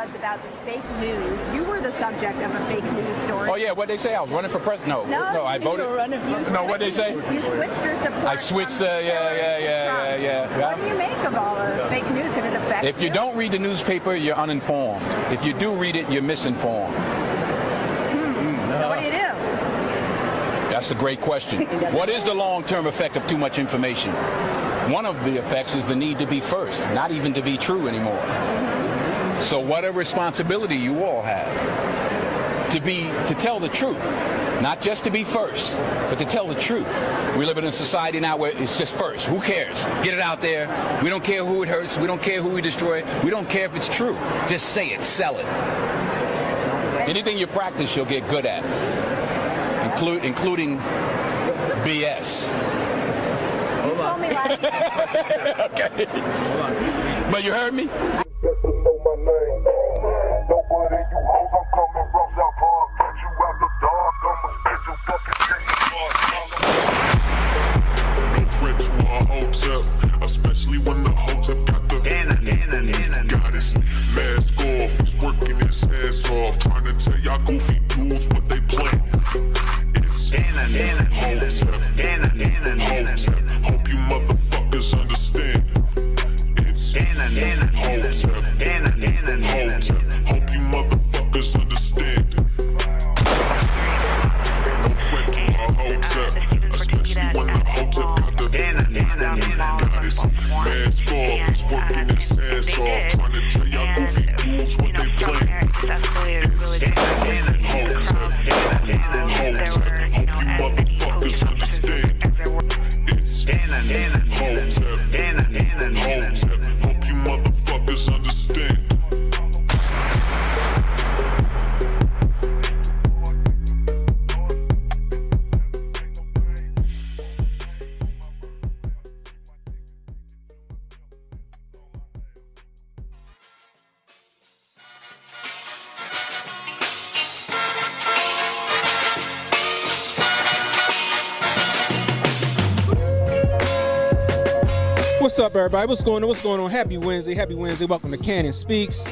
was about this fake news. You were the subject of a fake news story. Oh yeah, what they say? I was running for president. No, I voted. No, what they say? You switched your support. I switched. Yeah. What do you make of all the fake news and it affects If you don't read the newspaper, you're uninformed. If you do read it, you're misinformed. So what do you do? That's a great question. What is the long-term effect of too much information? One of the effects is the need to be first, not even to be true anymore. So what a responsibility you all have to tell the truth, not just to be first, but to tell the truth. We live in a society now where it's just first. Who cares? Get it out there. We don't care who it hurts. We don't care who we destroy. We don't care if it's true. Just say it, sell it. Anything you practice, you'll get good at, including BS. You told me last night. Okay. But you heard me? No threat to our Hotep, especially when the Hotep got the goddess mask off. He's working his ass off, trying to tell y'all goofy dudes what they planning. It's Hotep. Hope you motherfuckers understand. It's Hotep. Hope you motherfuckers understand. No threat to our Hotep, especially when the Hotep got the goddess mask off. He's working his ass off, trying to tell y'all goofy dudes what they planning. It's Hotep. Hope you motherfuckers understand. It's Hotep. Hope you motherfuckers understand. What's up, everybody? What's going on? What's going on? Happy Wednesday. Happy Wednesday. Welcome to Cannon Speaks.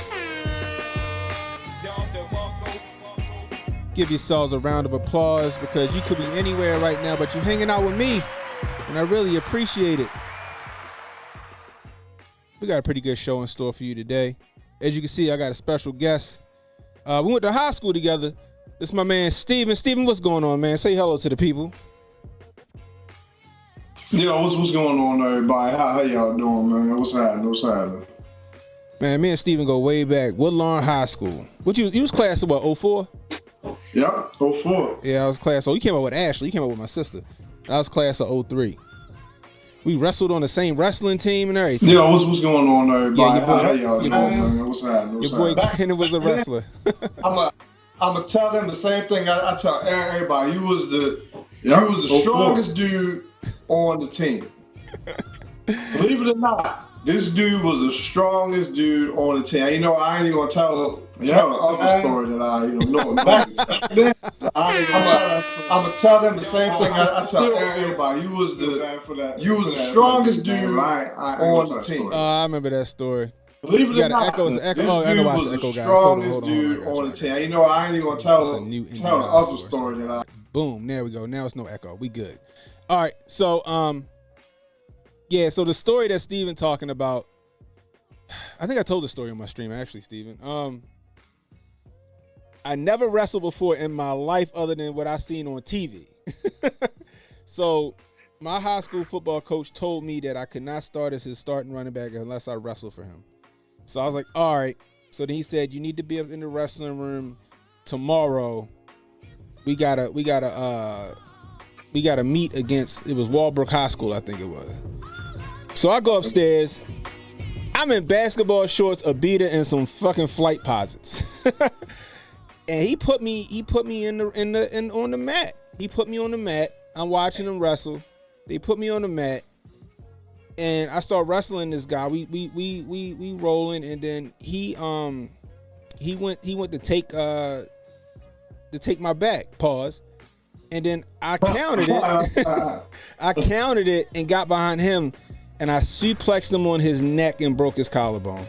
Give yourselves a round of applause because you could be anywhere right now, but you're hanging out with me, and I really appreciate it. We got a pretty good show in store for you today. As you can see, I got a special guest. We went to high school together. This is my man, Steven. Steven, what's going on, man? Say hello to the people. Yo, what's going on, everybody? How y'all doing, man? What's happening? Man, me and Steven go way back. Woodlawn High School. You was class of what, 04? Yep, 04. Yeah, I was class. You came up with Ashley. You came up with my sister. I was class of 03. We wrestled on the same wrestling team and everything. Yo, what's going on, everybody? Yeah, How y'all doing, man? What's happening? Your boy Cannon was a wrestler. I'm gonna tell them the same thing I tell everybody. You was the strongest dude on the team. Believe it or not, this dude was the strongest dude on the team. You know, I ain't even gonna tell the other story that I know. Back then, I'm gonna tell them the same thing I tell everybody. You was the strongest dude on the team. I remember that story. Believe it or not, this dude was the strongest dude on the team. You know, I ain't even gonna tell the other story that I. Boom, there we go. Now it's no echo. We good. All right, so yeah, so the story that Steven talking about, I think I told the story on my stream actually, Steven. I never wrestled before in my life other than what I seen on TV. So my high school football coach told me that I could not start as his starting running back unless I wrestled for him. So I was like, all right. So then he said, you need to be in the wrestling room tomorrow. We gotta meet against, it was Walbrook High School, I think it was. So I go upstairs. I'm in basketball shorts, a beater, and some fucking flight posits. And he put me on the mat. He put me on the mat. I'm watching him wrestle. They put me on the mat, and I start wrestling this guy. We rolling, and then he went to take my back. Pause. And then I counted it. I counted it and got behind him, and I suplexed him on his neck and broke his collarbone.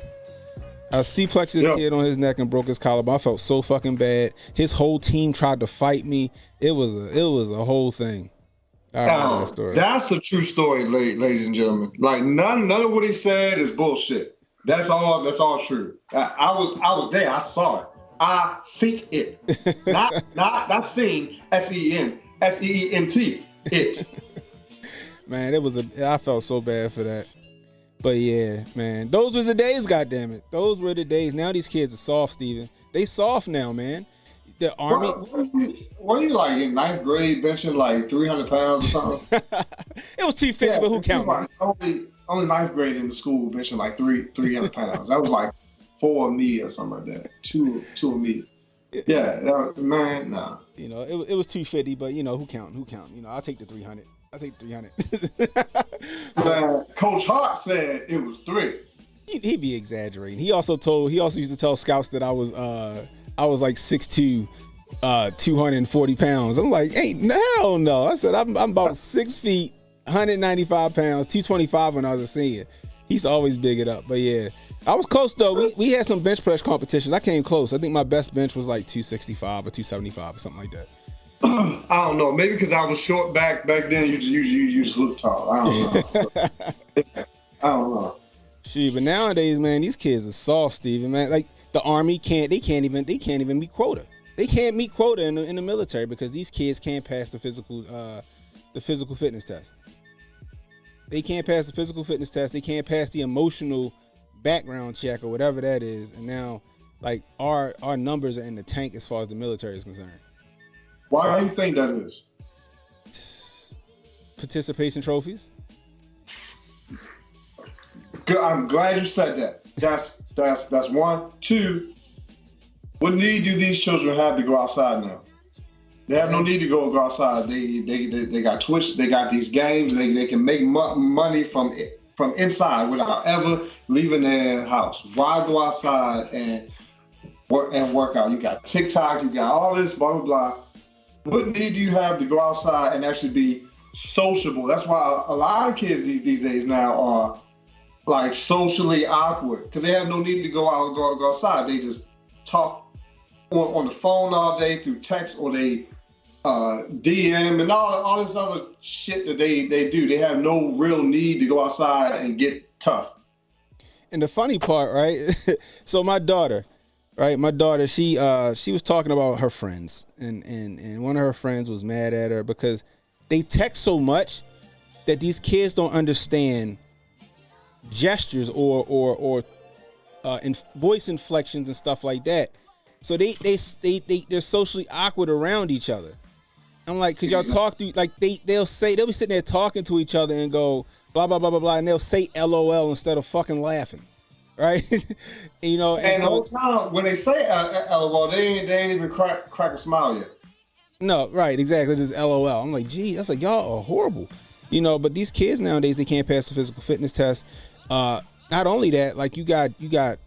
I suplexed this kid on his neck and broke his collarbone. I felt so fucking bad. His whole team tried to fight me. It was a whole thing. I remember that story. That's a true story, ladies and gentlemen. Like none of what he said is bullshit. That's all true. I was there. I saw it. I seen it. not seen. SEENT it. Man, I felt so bad for that. But yeah, man, those was the days, goddammit. Those were the days. Now these kids are soft, Steven. They soft now, man. The army. What are you like in ninth grade benching like 300 pounds or something? It was 250, but who counted? Like only ninth grade in the school benching like 300 pounds. That was like 4 of me or something like that. Two of me. Yeah, man, nah. You know, it was 250, but you know, who count? You know, I'll take the 300. I think 300. Coach Hart said it was 3. He'd be exaggerating. He also used to tell scouts that I was like 6'2", 240 pounds. I'm like, hell no. I said I'm about 6 feet, 195 pounds, 225 when I was a senior. He used to always big it up. But yeah, I was close though. We had some bench press competitions. I came close. I think my best bench was like 265 or 275 or something like that. I don't know. Maybe because I was short back then. You just look tall. I don't know. I don't know. Shit, but nowadays, man, these kids are soft, Steven. Man, like the Army can't even meet quota. They can't meet quota in the military because these kids can't pass the physical fitness test. They can't pass the physical fitness test. They can't pass the emotional background check or whatever that is. And now, like our numbers are in the tank as far as the military is concerned. Why do you think that is? Participation trophies. Good. I'm glad you said that. That's one. 2, what need do these children have to go outside now? They have no need to go outside. They got Twitch. They got these games. They can make money from inside without ever leaving their house. Why go outside and work out? You got TikTok. You got all this blah blah blah. What need do you have to go outside and actually be sociable? That's why a lot of kids these days now are like socially awkward because they have no need to go outside. They just talk on the phone all day through text, or they DM and all this other shit that they do. They have no real need to go outside and get tough. And the funny part, right? So my daughter, she was talking about her friends, and one of her friends was mad at her because they text so much that these kids don't understand gestures or voice inflections and stuff like that. So they're socially awkward around each other. I'm like, could y'all talk through? Like they'll be sitting there talking to each other and go blah blah blah blah blah, and they'll say LOL instead of fucking laughing, right? You know. And the whole time when they say LOL, they ain't even crack a smile yet. No, right, exactly. Just LOL. I'm like, gee, that's like y'all are horrible, you know. But these kids nowadays, they can't pass the physical fitness test. Not only that, like you got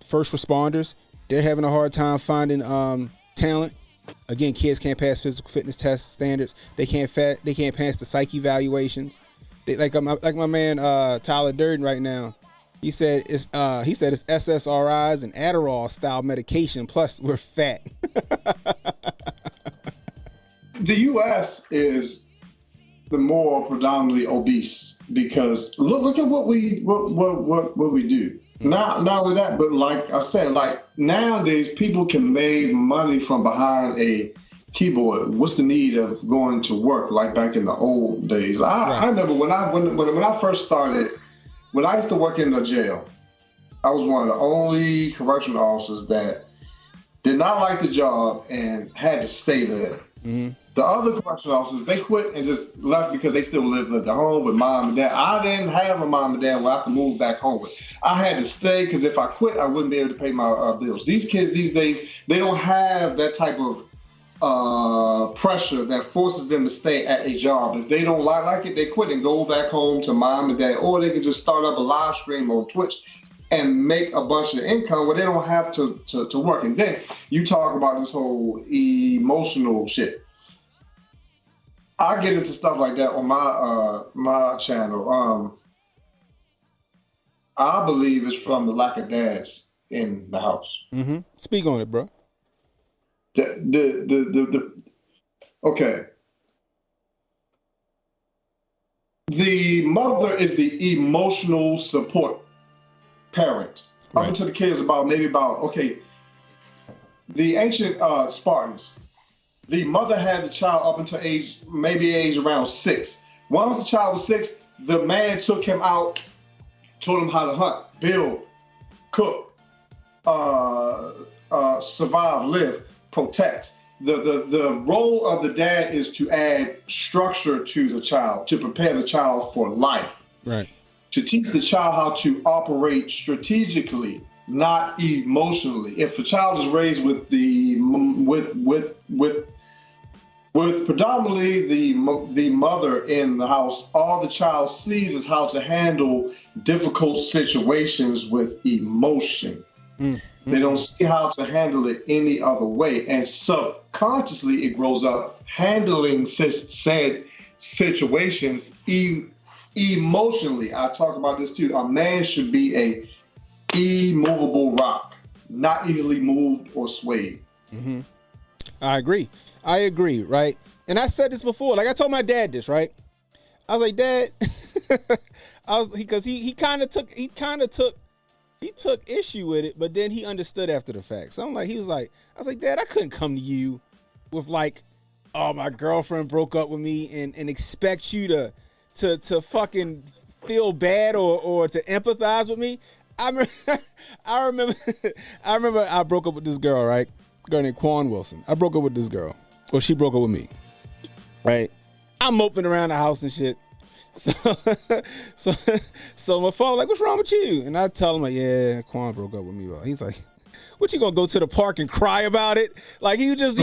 first responders. They're having a hard time finding talent. Again, kids can't pass physical fitness test standards. They can't pass the psych evaluations. Like my man Tyler Durden right now. He said it's SSRIs and Adderall style medication. Plus, we're fat. The U.S. is the more predominantly obese because look at what we do. Not only that, but like I said, like nowadays people can make money from behind a keyboard. What's the need of going to work like back in the old days? I remember when I first started, when I used to work in the jail, I was one of the only correctional officers that did not like the job and had to stay there. Mm-hmm. The other correctional officers, they quit and just left because they still lived at the home with mom and dad. I didn't have a mom and dad where I could move back home with. I had to stay because if I quit, I wouldn't be able to pay my bills. These kids these days, they don't have that type of pressure that forces them to stay at a job. If they don't like it, they quit and go back home to mom and dad, or they can just start up a live stream on Twitch and make a bunch of income where they don't have to work. And then you talk about this whole emotional shit. I get into stuff like that on my channel. I believe it's from the lack of dads. in the house. Mm-hmm. Speak on it, bro. Okay. The mother is the emotional support parent. Right. Up until the kids okay. The ancient Spartans, the mother had the child up until age around 6. Once the child was 6, the man took him out, taught him how to hunt, build, cook, survive, live, protect. The role of the dad is to add structure to the child, to prepare the child for life. Right. To teach the child how to operate strategically, not emotionally. If a child is raised with predominantly the mother in the house, all the child sees is how to handle difficult situations with emotion. They don't see how to handle it any other way, and subconsciously it grows up handling said situations emotionally. I talk about this too. A man should be a immovable rock, not easily moved or swayed. Mm-hmm. I agree, right? And I said this before. Like I told my dad this, right? I was like, Dad, because he took issue with it, but then he understood after the fact. So I was like, Dad, I couldn't come to you with like, oh, my girlfriend broke up with me and expect you to fucking feel bad or to empathize with me. I remember I broke up with this girl, right? A girl named Quan Wilson. I broke up with this girl. Well, she broke up with me, right? I'm moping around the house and shit. So my phone like, what's wrong with you? And I tell him like, yeah, Quan broke up with me. Well, he's like, what, you gonna go to the park and cry about it? Like he just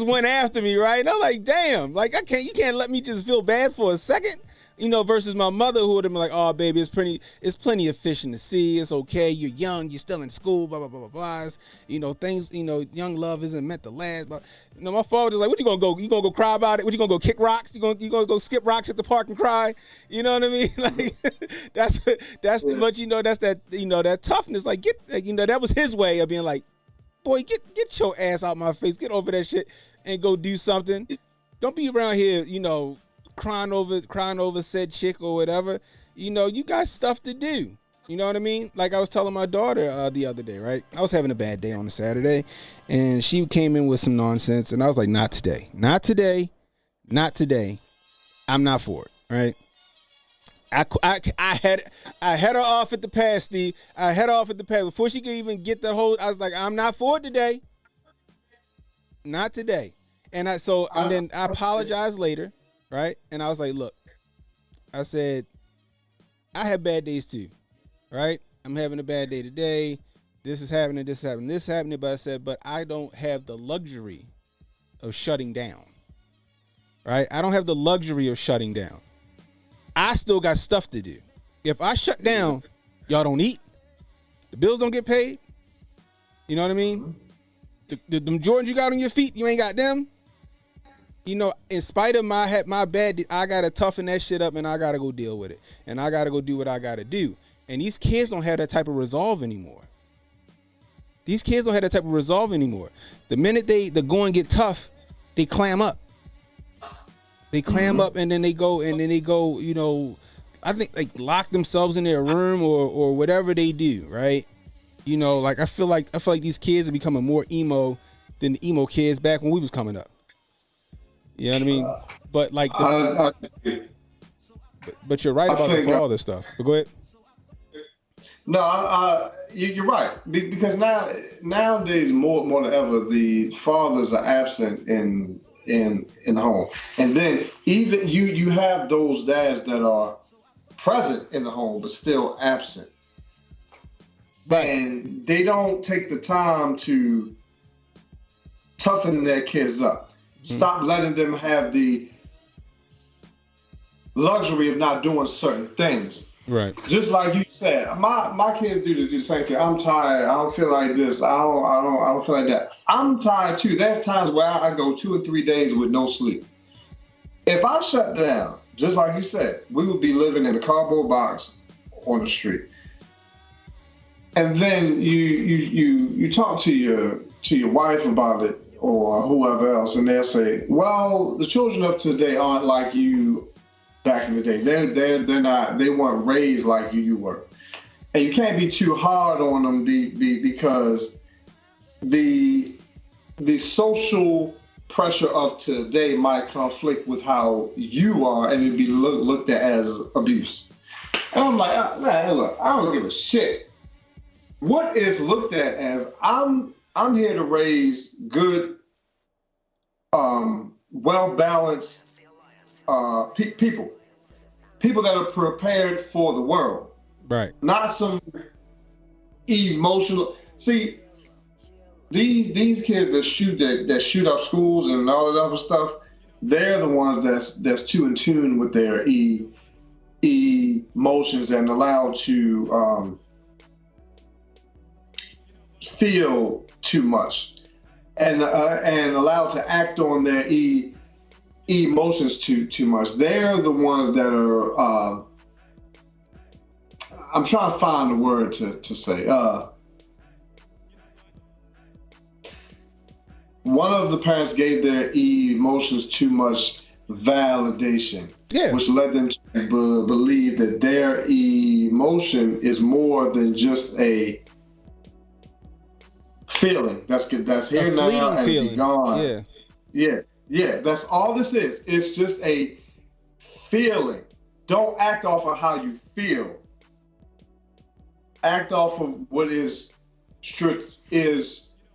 went after me, right? And I'm like, damn, like you can't let me just feel bad for a second. You know, versus my mother who would have been like, oh, baby, it's plenty of fish in the sea. It's okay. You're young. You're still in school, blah, blah, blah, blah, blah. You know, things, you know, young love isn't meant to last. But, you know, my father was like, what you going to go? You going to go cry about it? What, you going to go kick rocks? You going to go skip rocks at the park and cry? You know what I mean? Like, that's, but, you know, that's that, you know, that toughness. Like, you know, that was his way of being like, boy, get your ass out my face. Get over that shit and go do something. Don't be around here, you know, crying over said chick or whatever. You know, you got stuff to do. You know what I mean? Like I was telling my daughter the other day, right? I was having a bad day on a Saturday, and she came in with some nonsense, and I was like, not today. I'm not for it, right? I had her off at the pass, Steve. I had her off at the pass. Before she could even get the whole, I was like, I'm not for it today. Not today. And then I apologized later. Right? And I was like, look, I said, I have bad days too. Right? I'm having a bad day today. This is happening. But I said, but I don't have the luxury of shutting down. Right? I don't have the luxury of shutting down. I still got stuff to do. If I shut down, y'all don't eat. The bills don't get paid. You know what I mean? Them Jordans you got on your feet, you ain't got them. You know, in spite of my bad, I got to toughen that shit up and I got to go deal with it. And I got to go do what I got to do. And these kids don't have that type of resolve anymore. The minute the going get tough, they clam up. And then they go, you know, I think like lock themselves in their room or whatever they do, right? You know, like I feel like these kids are becoming more emo than the emo kids back when we was coming up. You know what I mean? But like, but you're right about the father stuff. But go ahead. No, you're right, because nowadays more than ever, the fathers are absent in the home, and then even you have those dads that are present in the home but still absent, and they don't take the time to toughen their kids up. Stop letting them have the luxury of not doing certain things. Right. Just like you said, my kids do the same thing. I'm tired. I don't feel like this. I don't feel like that. I'm tired too. There's times where I go 2 or 3 days with no sleep. If I shut down, just like you said, we would be living in a cardboard box on the street. and then you talk to your wife about it or whoever else, and they'll say, well, the children of today aren't like you back in the day. They're not. They weren't raised like you were, and you can't be too hard on them because the social pressure of today might conflict with how you are, and it'd be looked at as abuse. And I'm like, man, look, I don't give a shit. What is looked at as I'm here to raise good, well-balanced people that are prepared for the world, right? Not some emotional. See, these kids that shoot up schools and all that other stuff, they're the ones that's too in tune with their emotions and allowed to feel too much and allowed to act on their emotions too much. They're the ones that are I'm trying to find the word to say. One of the parents gave their emotions too much validation, which led them to believe that their emotion is more than just a feeling that's here now and be gone. Yeah. That's all this is. It's just a feeling. Don't act off of how you feel. Act off of what is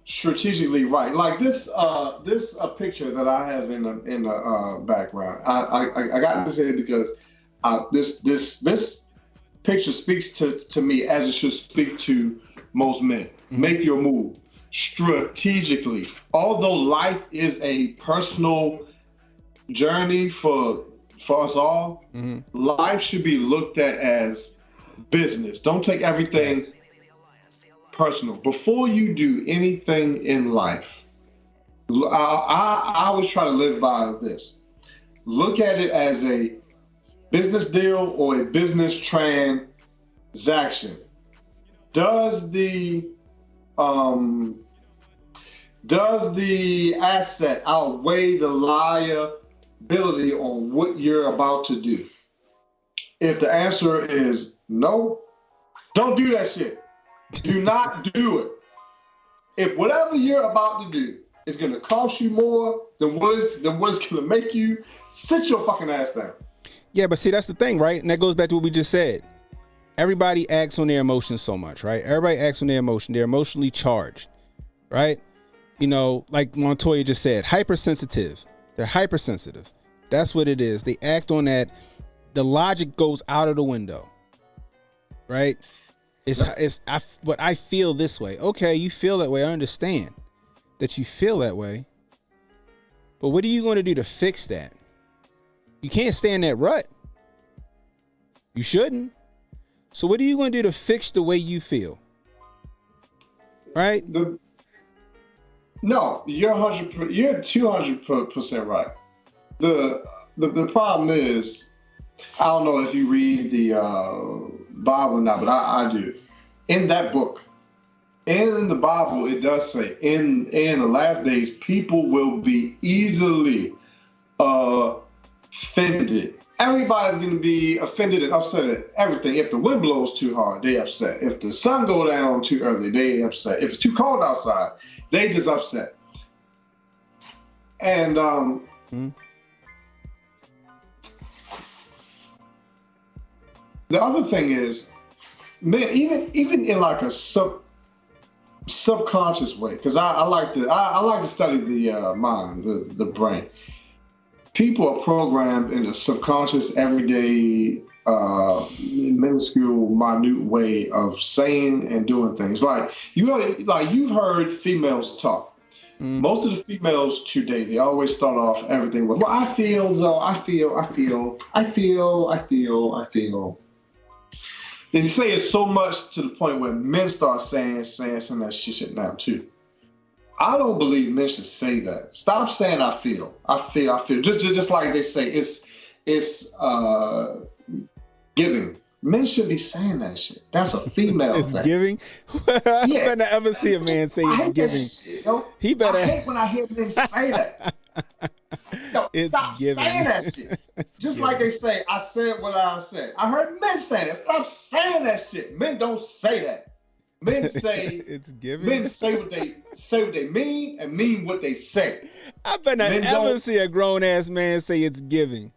strategically right. Like this picture that I have in the background. I got this here because this picture speaks to me as it should speak to most men. Mm-hmm. Make your move strategically. Although life is a personal journey for us all, mm-hmm. life should be looked at as business. Don't take everything personal. Before you do anything in life, I always try to live by this. Look at it as a business deal or a business transaction. Does the asset outweigh the liability on what you're about to do? If the answer is no, don't do that shit. Do not do it. If whatever you're about to do is going to cost you more than what it's going to make you, sit your fucking ass down. Yeah, but see, that's the thing, right? And that goes back to what we just said. Everybody acts on their emotions so much, right? Everybody acts on their emotion. They're emotionally charged, right? You know, like Montoya just said, hypersensitive. They're hypersensitive. That's what it is. They act on that. The logic goes out of the window, right? But I feel this way. Okay, you feel that way. I understand that you feel that way. But what are you going to do to fix that? You can't stay in that rut. You shouldn't. So what are you going to do to fix the way you feel? Right? No, you're 200% right. The problem is, I don't know if you read the Bible or not, but I do. In that book, and in the Bible, it does say, in the last days, people will be easily offended. Everybody's going to be offended and upset at everything. If the wind blows too hard, they upset. If the sun goes down too early, they upset. If it's too cold outside, they just upset. And the other thing is, man, even in like a subconscious way, because I like to study the mind, the brain. People are programmed in a subconscious, everyday, minuscule, minute way of saying and doing things. Like you've heard females talk. Mm. Most of the females today, they always start off everything with, "Well, I feel though. I feel." They say it so much to the point where men start saying that shit now too. I don't believe men should say that. Stop saying I feel. Just like they say, it's giving. Men should be saying that shit. That's a female It's thing. giving. You better ever see a man say it's giving. Shit, yo. He better. I hate when I hear men say that. Yo, It's stop giving. saying that shit. Just like they say, I said what I said. I heard men say that. Stop saying that shit. Men don't say that. Men say it's giving. Men say what they mean and mean what they say. I better not Men ever don't- see a grown ass man say it's giving.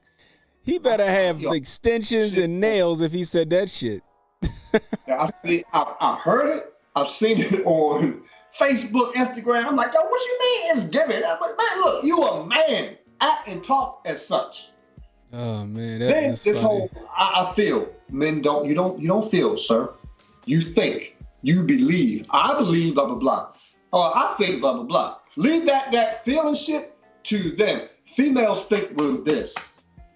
He better have Yo, extensions shit. and nails if he said that shit. I heard it. I've seen it on Facebook, Instagram. I'm like, yo, what you mean it's giving? I'm like, man, look, you a man. Act and talk as such. Oh man, that Then is this funny. whole I feel. Men don't you don't feel, sir. You think, you believe. I believe, blah blah blah. Or I think blah blah blah. Leave that feeling shit to them. Females think with this.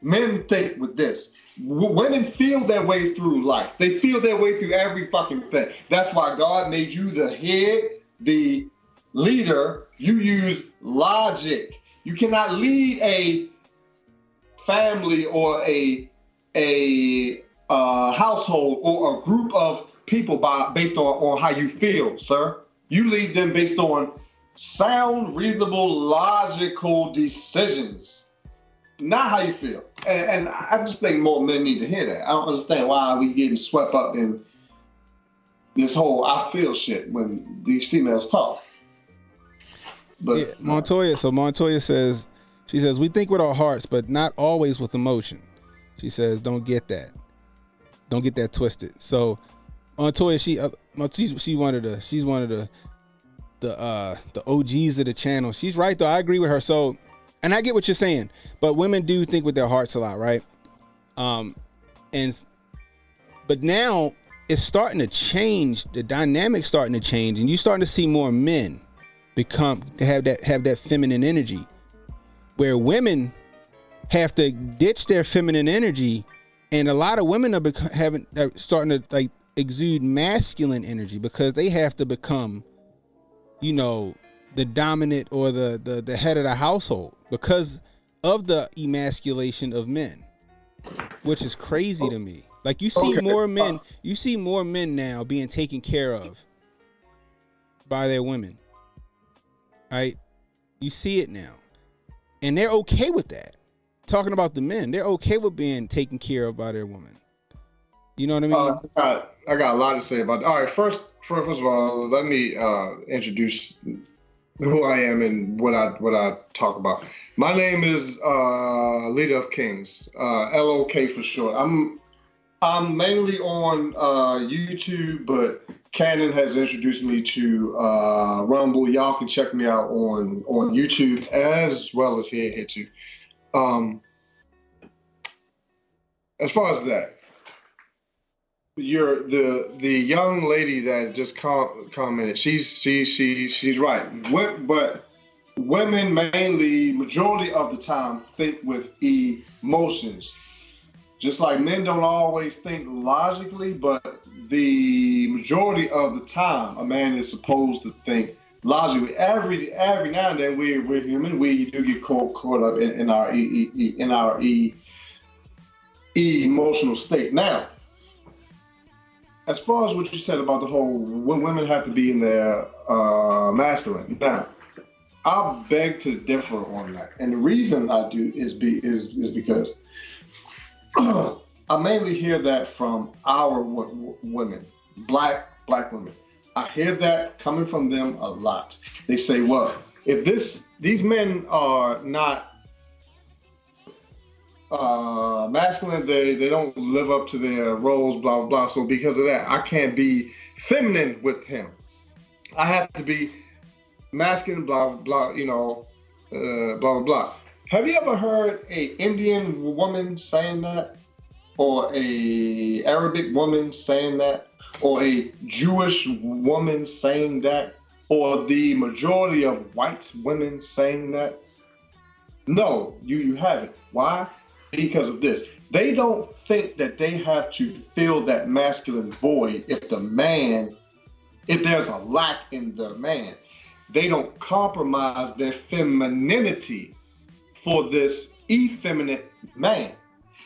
Men think with this. Women feel their way through life. They feel their way through every fucking thing. That's why God made you the head, the leader. You use logic. You cannot lead a family or a household or a group of people based on how you feel, sir. You lead them based on sound, reasonable, logical decisions. Not how you feel. And I just think more men need to hear that. I don't understand why we getting swept up in this whole I feel shit when these females talk. But Yeah, Montoya says, she says, we think with our hearts, but not always with emotion. She says, don't get that twisted. So Montoya, she's one of the OGs of the channel. She's right though. I agree with her. So, and I get what you're saying, but women do think with their hearts a lot, right? But now it's starting to change. The dynamic's starting to change, and you're starting to see more men have that feminine energy, where women have to ditch their feminine energy, and a lot of women are starting to like exude masculine energy because they have to become, the dominant or the head of the household because of the emasculation of men, which is crazy to me. Like you see more men now being taken care of by their women, right? You see it now, and they're okay with that. Talking about the men, they're okay with being taken care of by their woman. You know what I mean? I got a lot to say about that. All right, first of all, let me introduce who I am and what I talk about. My name is Leader of Kings, LOK for short. I'm mainly on YouTube, but Cannon has introduced me to Rumble. Y'all can check me out on YouTube as well as here too. As far as that, you're the young lady that just commented. She's right. But women mainly, majority of the time, think with emotions. Just like men don't always think logically, but the majority of the time, a man is supposed to think logically. Every now and then, we're human. We do get caught up in our emotional state. Now, as far as what you said about the whole when women have to be in their masculine, now I beg to differ on that, and the reason I do is because I mainly hear that from our women, black women. I hear that coming from them a lot. They say, well, if these men are not masculine, they don't live up to their roles, blah, blah, blah. So because of that, I can't be feminine with him. I have to be masculine, blah, blah, blah, blah, blah. Have you ever heard a Indian woman saying that? Or a Arabic woman saying that? Or a Jewish woman saying that? Or the majority of white women saying that? No, you haven't. Why? Because of this. They don't think that they have to fill that masculine void if there's a lack in the man. They don't compromise their femininity for this effeminate man.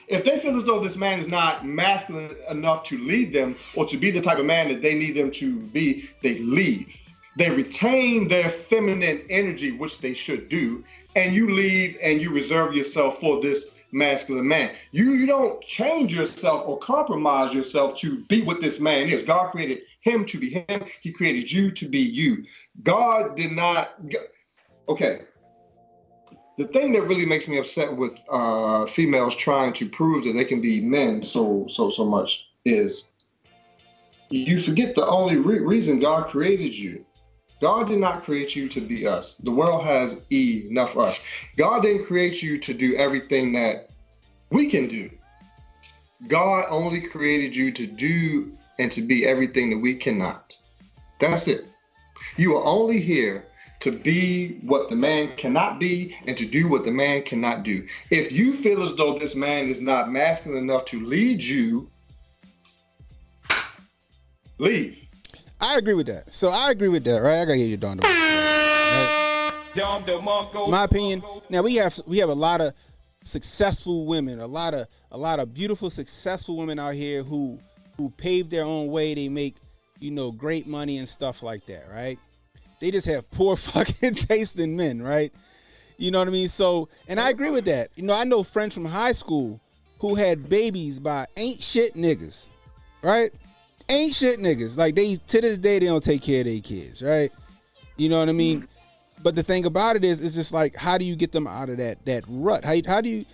If they feel as though this man is not masculine enough to lead them or to be the type of man that they need them to be, they leave. They retain their feminine energy, which they should do, and you leave and you reserve yourself for this masculine man. You don't change yourself or compromise yourself to be what this man is. God created him to be him. He created you to be you. God did not. Okay. The thing that really makes me upset with females trying to prove that they can be men so much is you forget the only reason God created you. God did not create you to be us. The world has enough of us. God didn't create you to do everything that we can do. God only created you to do and to be everything that we cannot. That's it. You are only here to be what the man cannot be and to do what the man cannot do. If you feel as though this man is not masculine enough to lead you, leave. I agree with that. So I agree with that, right? I gotta get you done. Right? My opinion. Now we have a lot of successful women, a lot of beautiful, successful women out here who pave their own way. They make, great money and stuff like that, right? They just have poor fucking taste in men, right? You know what I mean? So, and I agree with that. I know friends from high school who had babies by ain't shit niggas, right? Ain't shit niggas. Like to this day, they don't take care of their kids, right? You know what I mean? But the thing about it is, it's just like, how do you get them out of that rut? How do you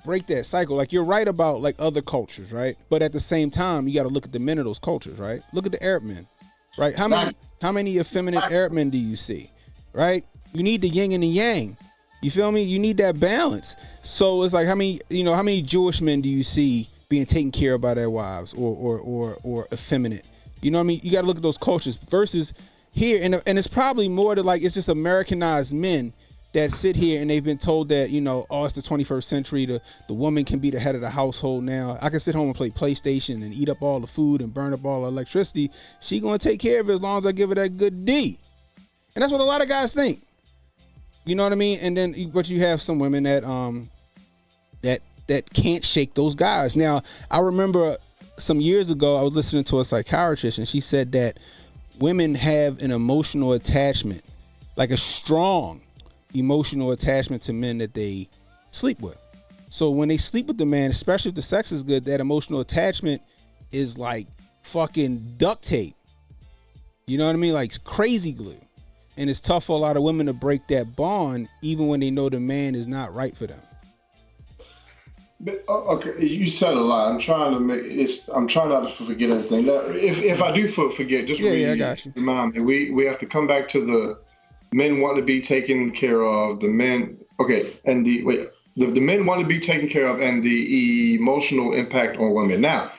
break that cycle? Like, you're right about like other cultures, right? But at the same time, you got to look at the men of those cultures, right? Look at the Arab men, right? How many effeminate Arab men do you see, right? You need the yin and the yang. You feel me? You need that balance. So it's like, how many Jewish men do you see being taken care of by their wives or effeminate? You know what I mean? You got to look at those cultures versus here. And it's probably more to like, it's just Americanized men that sit here and they've been told that, it's the 21st century. The woman can be the head of the household now. I can sit home and play PlayStation and eat up all the food and burn up all the electricity. She going to take care of it as long as I give her that good D. And that's what a lot of guys think. You know what I mean? And then, but you have some women that can't shake those guys. Now, I remember some years ago, I was listening to a psychiatrist and she said that women have an emotional attachment, like a strong emotional attachment to men that they sleep with. So when they sleep with the man, especially if the sex is good, that emotional attachment is like fucking duct tape. You know what I mean? Like crazy glue. And it's tough for a lot of women to break that bond, even when they know the man is not right for them. But, okay, you said a lot. I'm trying not to forget everything. Now, if I do forget, just I got you. Remind me. We have to come back to the men want to be taken care of. The men, and the men want to be taken care of, and the emotional impact on women. Now,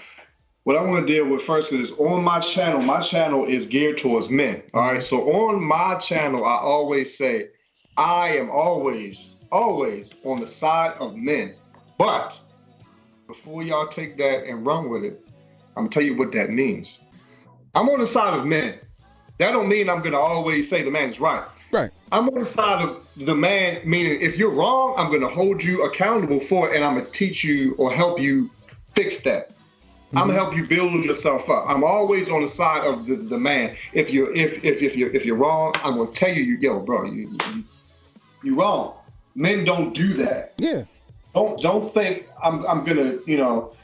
what I want to deal with first is on my channel. My channel is geared towards men. All right. So on my channel, I always say I am always on the side of men. But before y'all take that and run with it, I'm gonna tell you what that means. I'm on the side of men. That don't mean I'm gonna always say the man is right. Right. I'm on the side of the man, meaning if you're wrong, I'm gonna hold you accountable for it, and I'm gonna teach you or help you fix that. Mm-hmm. I'm gonna help you build yourself up. I'm always on the side of the man. If you're wrong, I'm gonna tell you, yo, bro, you're wrong. Men don't do that. Yeah. Don't think I'm gonna,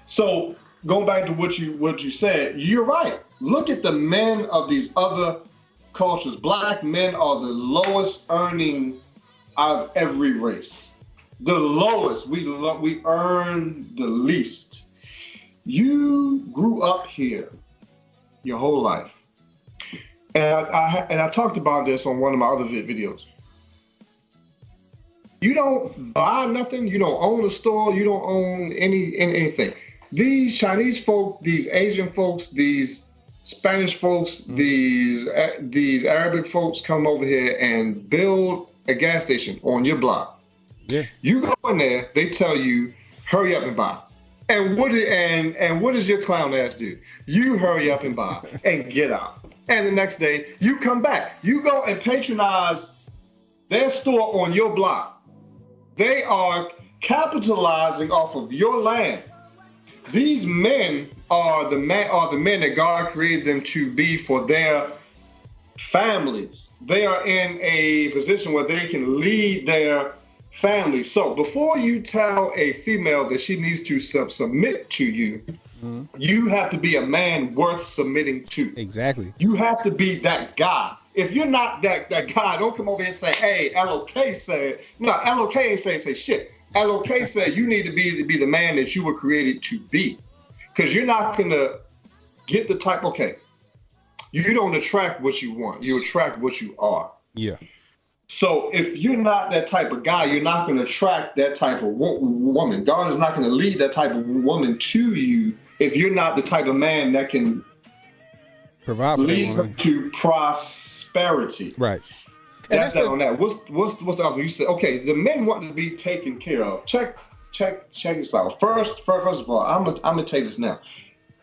So going back to what you said, you're right. Look at the men of these other cultures. Black men are the lowest earning out of every race. The lowest. We earn the least. You grew up here your whole life, and I talked about this on one of my other videos. You don't buy nothing. You don't own a store. You don't own anything. These Chinese folk, these Asian folks, these Spanish folks, these Arabic folks come over here and build a gas station on your block. Yeah. You go in there, they tell you, hurry up and buy. And what does your clown ass do? You hurry up and buy and get out. And the next day, you come back. You go and patronize their store on your block. They are capitalizing off of your land. These men are the men that God created them to be for their families. They are in a position where they can lead their families. So before you tell a female that she needs to submit to you, you have to be a man worth submitting to. Exactly. You have to be that guy. If you're not that guy, don't come over here and say, hey, LOK said. No, LOK ain't say shit. LOK said you need to be the man that you were created to be. Because you're not going to get the type, you don't attract what you want. You attract what you are. Yeah. So if you're not that type of guy, you're not going to attract that type of woman. God is not going to lead that type of woman to you if you're not the type of man that can provide for lead her to prosperity. Right. That's that on that. What's the other? You said, okay, the men want to be taken care of. Check this out. First of all, I'm gonna tell you this now.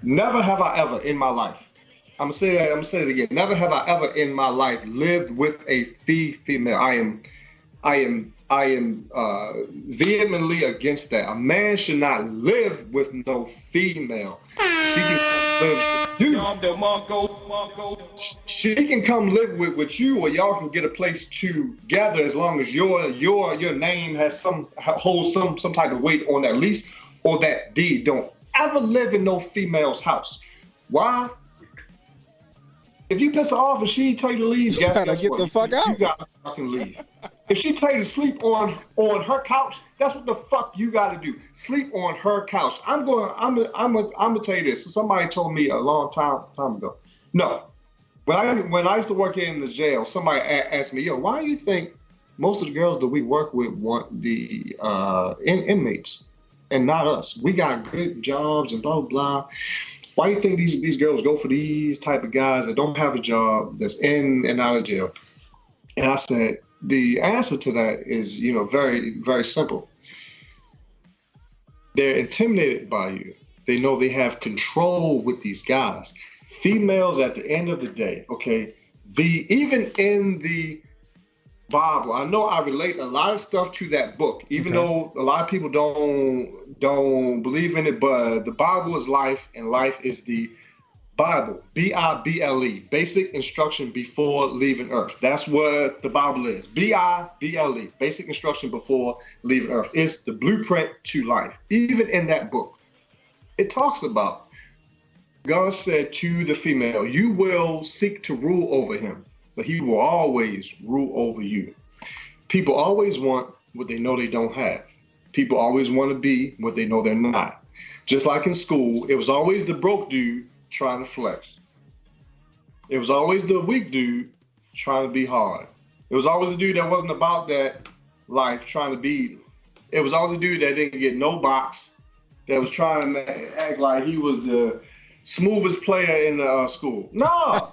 Never have I ever in my life, I'm gonna say it again. Never have I ever in my life lived with a female. I am vehemently against that. A man should not live with no female. She can live with you. She can come live with you, or y'all can get a place together as long as your name has holds some type of weight on that lease or that deed. Don't ever live in no female's house. Why? If you piss her off and she tell you to leave, you gotta get the fuck out. You gotta fucking leave. If she tell you to sleep on her couch, that's what the fuck you gotta do. Sleep on her couch. I'm gonna tell you this. Somebody told me a long time ago. No, when I used to work in the jail, somebody asked me, yo, why do you think most of the girls that we work with want the inmates and not us? We got good jobs and blah blah. Why do you think these girls go for these type of guys that don't have a job, that's in and out of jail? And I said, the answer to that is, very, very simple. They're intimidated by you. They know they have control with these guys. Females, at the end of the day, even in the Bible, I know I relate a lot of stuff to that book, even though a lot of people don't believe in it, but the Bible is life, and life is the Bible. Bible, basic instruction before leaving earth. That's what the Bible is. Bible, basic instruction before leaving earth. It's the blueprint to life. Even in that book, it talks about, God said to the female, you will seek to rule over him, but he will always rule over you. People always want what they know they don't have. People always want to be what they know they're not. Just like in school, it was always the broke dude trying to flex. It was always the weak dude trying to be hard. It was always the dude that wasn't about that life trying to be. It was always the dude that didn't get no box, that was trying to act like he was the smoothest player in the school. No.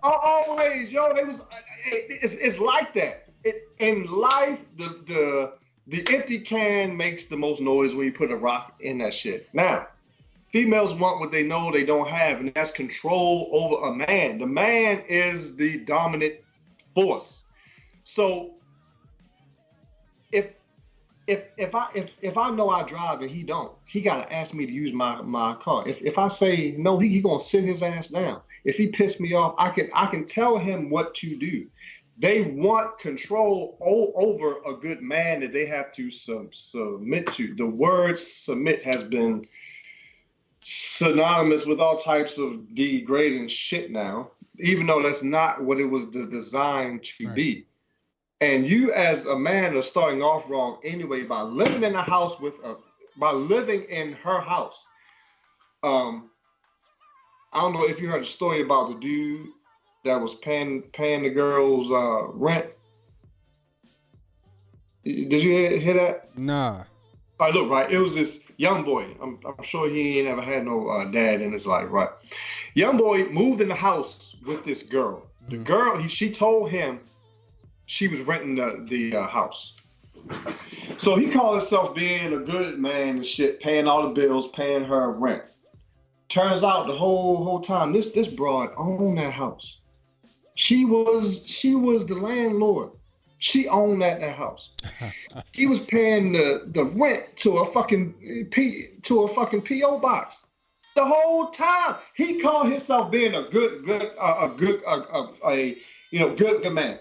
Always, it's like that. In life, the empty can makes the most noise when you put a rock in that shit. Now, females want what they know they don't have, and that's control over a man. The man is the dominant force. So if I know I drive and he don't, he gotta ask me to use my car. If I say no, he gonna sit his ass down. If he pissed me off, I can tell him what to do. They want control over a good man that they have to submit to. The word submit has been synonymous with all types of degrading shit now, even though that's not what it was designed to be. And you as a man are starting off wrong anyway by living in a house by living in her house. I don't know if you heard a story about the dude that was paying the girls rent. Did you hear that? Nah. All right, look, right. It was this young boy. I'm sure he ain't ever had no dad in his life, right? Young boy moved in the house with this girl. The girl, she told him she was renting the house. So he called himself being a good man and shit, paying all the bills, paying her rent. Turns out the whole time, this broad owned that house. She was the landlord. She owned that house. He was paying the rent to a fucking PO box the whole time. He called himself being a good man.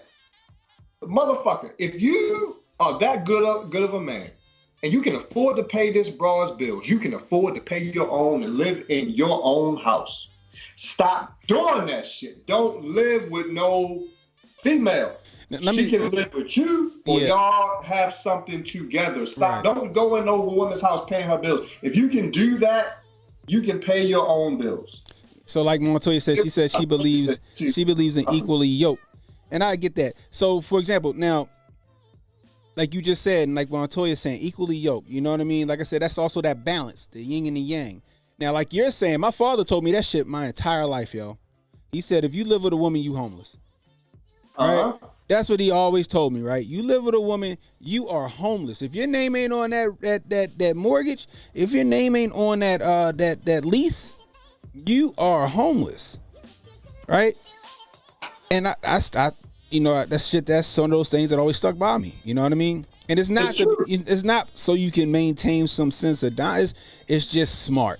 Motherfucker, if you are that good of a man and you can afford to pay this broad's bills, you can afford to pay your own and live in your own house. Stop doing that shit. Don't live with no female. She can live with you, or y'all have something together. Stop. Right. Don't go in no woman's house paying her bills. If you can do that, you can pay your own bills. So, like Montoya said, she said she believes in equally yoked, and I get that. So, for example, now, like you just said, and like Montoya saying, equally yoked. You know what I mean? Like I said, that's also that balance, the yin and the yang. Now, like you're saying, my father told me that shit my entire life, yo. He said, if you live with a woman, you homeless. Right? That's what he always told me, right? You live with a woman, you are homeless. If your name ain't on that mortgage, if your name ain't on that lease, you are homeless, right? And I you know, that's some of those things that always stuck by me. You know what I mean? And it's not so you can maintain some sense of balance. It's just smart.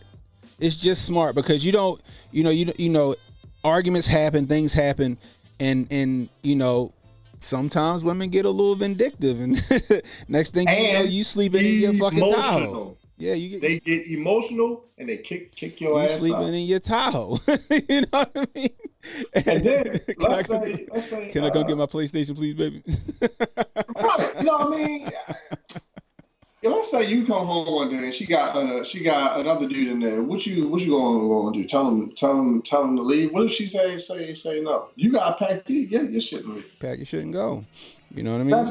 It's just smart because you don't, you know, arguments happen, things happen, and you know. Sometimes women get a little vindictive, and next thing you know, you sleeping in your fucking Tahoe. Yeah, they get emotional and they kick your ass. You sleeping in your Tahoe. You know what I mean? And then let's say, can I come get my PlayStation, please, baby? Right. You know what I mean? Let's say you come home one day and she got another dude in there. What you gonna do? Tell him to leave. What if she say no? You gotta pack your shit and leave. Pack your shit and go. You know what I mean?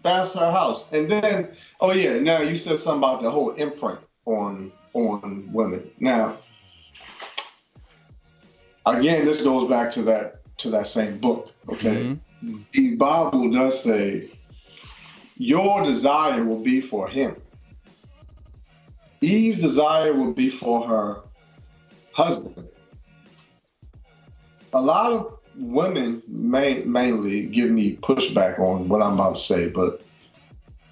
That's her house. And then now you said something about the whole imprint on women. Now again, this goes back to that same book. Okay, The Bible does say, your desire will be for him. Eve's desire will be for her husband. A lot of women mainly give me pushback on what I'm about to say, but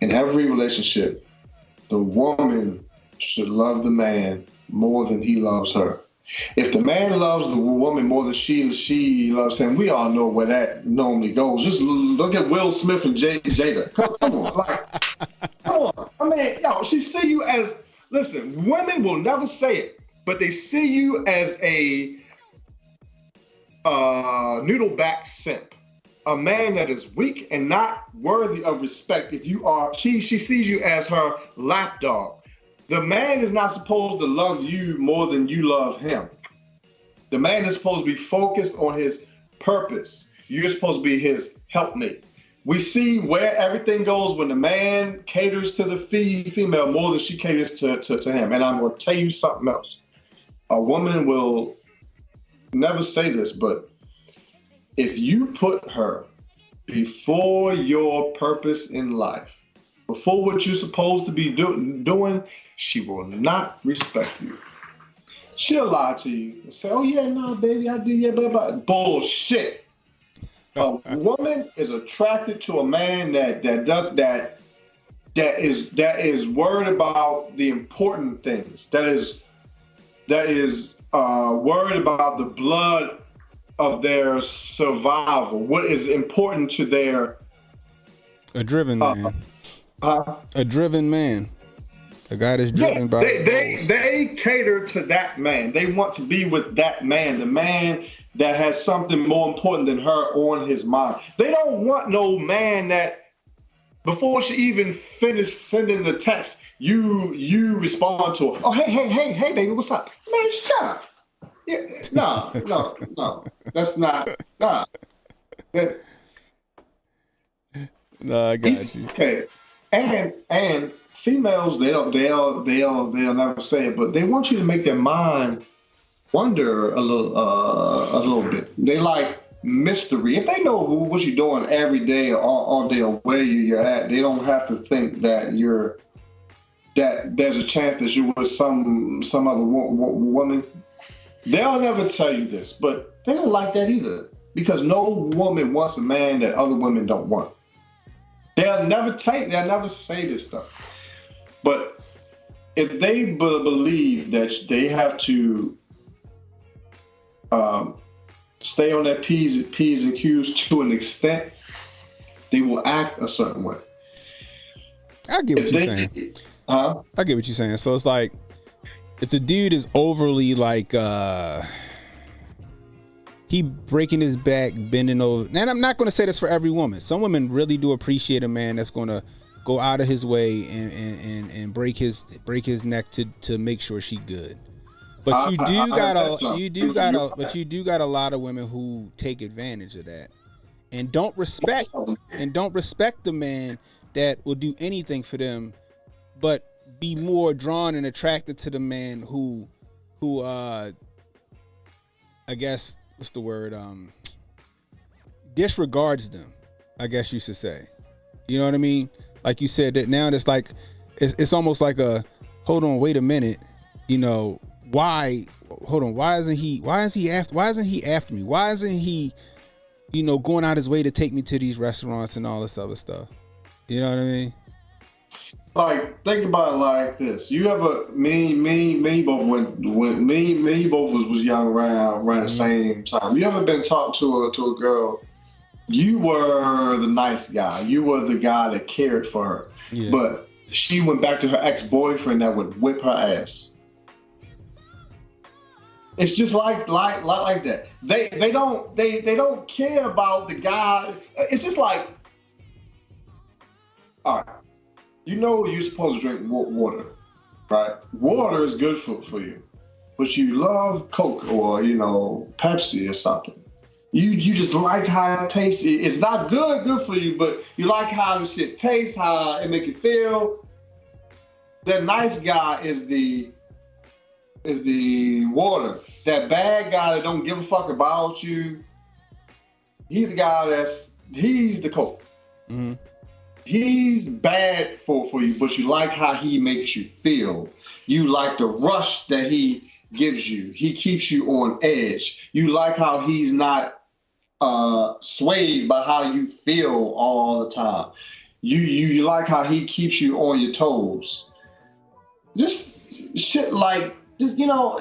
in every relationship, the woman should love the man more than he loves her. If the man loves the woman more than she loves him, we all know where that normally goes. Just look at Will Smith and Jada. Come on. I mean, she see you as, listen, women will never say it, but they see you as a noodleback simp, a man that is weak and not worthy of respect. If you are, she sees you as her lapdog. The man is not supposed to love you more than you love him. The man is supposed to be focused on his purpose. You're supposed to be his helpmate. We see where everything goes when the man caters to the female more than she caters to him. And I'm going to tell you something else. A woman will never say this, but if you put her before your purpose in life, before what you're supposed to be doing, she will not respect you. She'll lie to you and say, oh yeah, no, baby, I do, yeah, blah, blah. Bullshit. A woman is attracted to a man that is worried about the important things, that is worried about the blood of their survival, what is important to their... A driven man. A driven man. A guy that's driven by they cater to that man. They want to be with that man, the man that has something more important than her on his mind. They don't want no man that before she even finished sending the text, you respond to her. Oh, hey, baby, what's up? Man, shut up. Yeah, no. That's not, nah. No, I got you. Okay. And females, they'll never say it, but they want you to make their mind wonder a little bit. They like mystery. If they know what you're doing every day or all day or where you're at, they don't have to think that there's a chance that you're with some other woman. They'll never tell you this, but they don't like that either. because no woman wants a man that other women don't want. They'll never say this stuff. But if they believe that they have to stay on their P's and Q's to an extent, they will act a certain way. I get what you're saying. Huh? I get what you're saying. So it's like, if the dude is overly like, he breaking his back, bending over. And I'm not going to say this for every woman. Some women really do appreciate a man that's going to go out of his way and break his neck to make sure she good. But you do got a lot of women who take advantage of that and don't respect the man that will do anything for them, but be more drawn and attracted to the man who I guess, what's the word? Disregards them, I guess you should say. You know what I mean? Like you said, that now it's like, it's almost like a, hold on, wait a minute. You know, why isn't he after me? Why isn't he, you know, going out his way to take me to these restaurants and all this other stuff? You know what I mean? Like, think about it like this. You ever, me both was young around the same time. You ever been talked to a girl? You were the nice guy. You were the guy that cared for her. Yeah. But she went back to her ex-boyfriend that would whip her ass. It's just like that. They don't care about the guy. It's just like, all right, you know you're supposed to drink water, right? Water is good for you, but you love Coke or, you know, Pepsi or something. You just like how it tastes. It's not good for you, but you like how the shit tastes, how it make you feel. That nice guy is the water. That bad guy that don't give a fuck about you, he's the guy he's the Coke. Mm-hmm. He's bad for you, but you like how he makes you feel. You like the rush that he gives you. He keeps you on edge. You like how he's not swayed by how you feel all the time. You like how he keeps you on your toes. Just shit like, just, you know,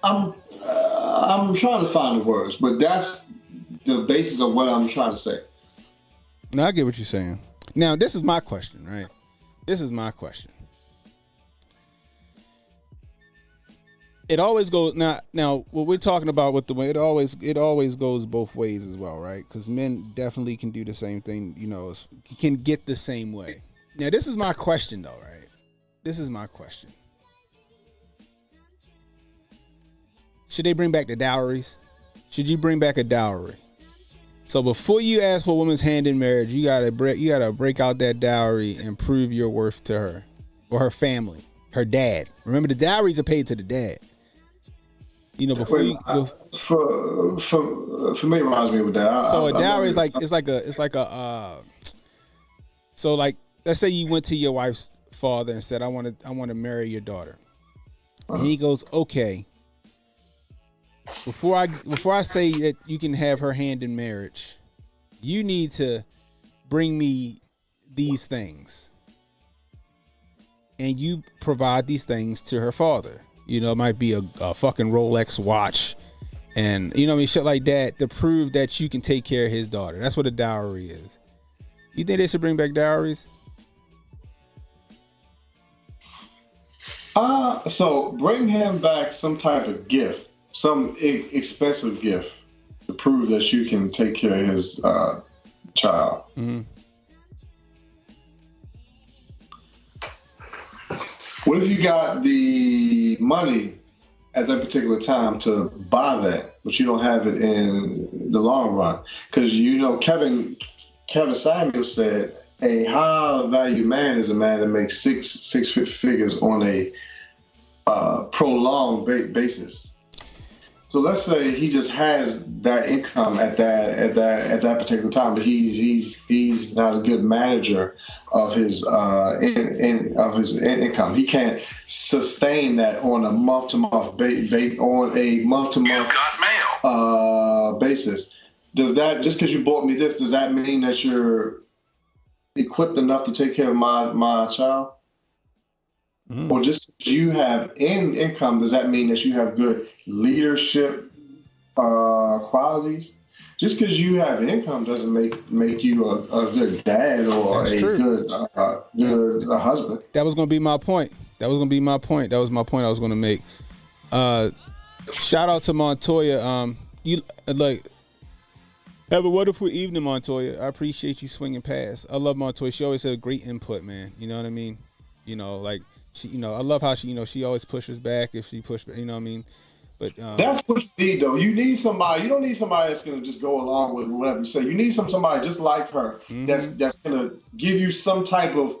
I'm trying to find the words, but that's the basis of what I'm trying to say. No, I get what you're saying. Now, this is my question, right? This is my question. It always goes now. What we're talking about with the way it always goes both ways as well, right? Because men definitely can do the same thing. You know, can get the same way. Now, this is my question, though, right? This is my question. Should they bring back the dowries? Should you bring back a dowry? So before you ask for a woman's hand in marriage, you gotta break out that dowry and prove your worth to her or her family, her dad. Remember, the dowries are paid to the dad. You know, before you go. Familiarize me with that. So a dowry is like so like, let's say you went to your wife's father and said, I want to marry your daughter. And he goes, okay. Before I say that you can have her hand in marriage, you need to bring me these things. And you provide these things to her father. You know, it might be a fucking Rolex watch and, you know what I mean, shit like that to prove that you can take care of his daughter. That's what a dowry is. You think they should bring back dowries? So bring him back some type of gift. Some expensive gift to prove that you can take care of his child. Mm-hmm. What if you got the money at that particular time to buy that, but you don't have it in the long run? Because, you know, Kevin Samuel said a high value man is a man that makes six figures on a prolonged basis. So let's say he just has that income at that particular time, but he's not a good manager of his income. He can't sustain that on a month to month basis basis. Does that, just because you bought me this, does that mean that you're equipped enough to take care of my child? Or just because you have income, does that mean that you have good leadership qualities? Just because you have income doesn't make you a good dad or good husband. That was going to be my point. That was my point I was going to make. Shout out to Montoya. You like have a wonderful evening, Montoya. I appreciate you swinging past. I love Montoya. She always had great input, man. You know what I mean? You know, like she, I love how she, she always pushes back if she pushed. You know what I mean? But that's what you need, though. You need somebody. You don't need somebody that's gonna just go along with whatever you say. You need somebody just like her that's gonna give you some type of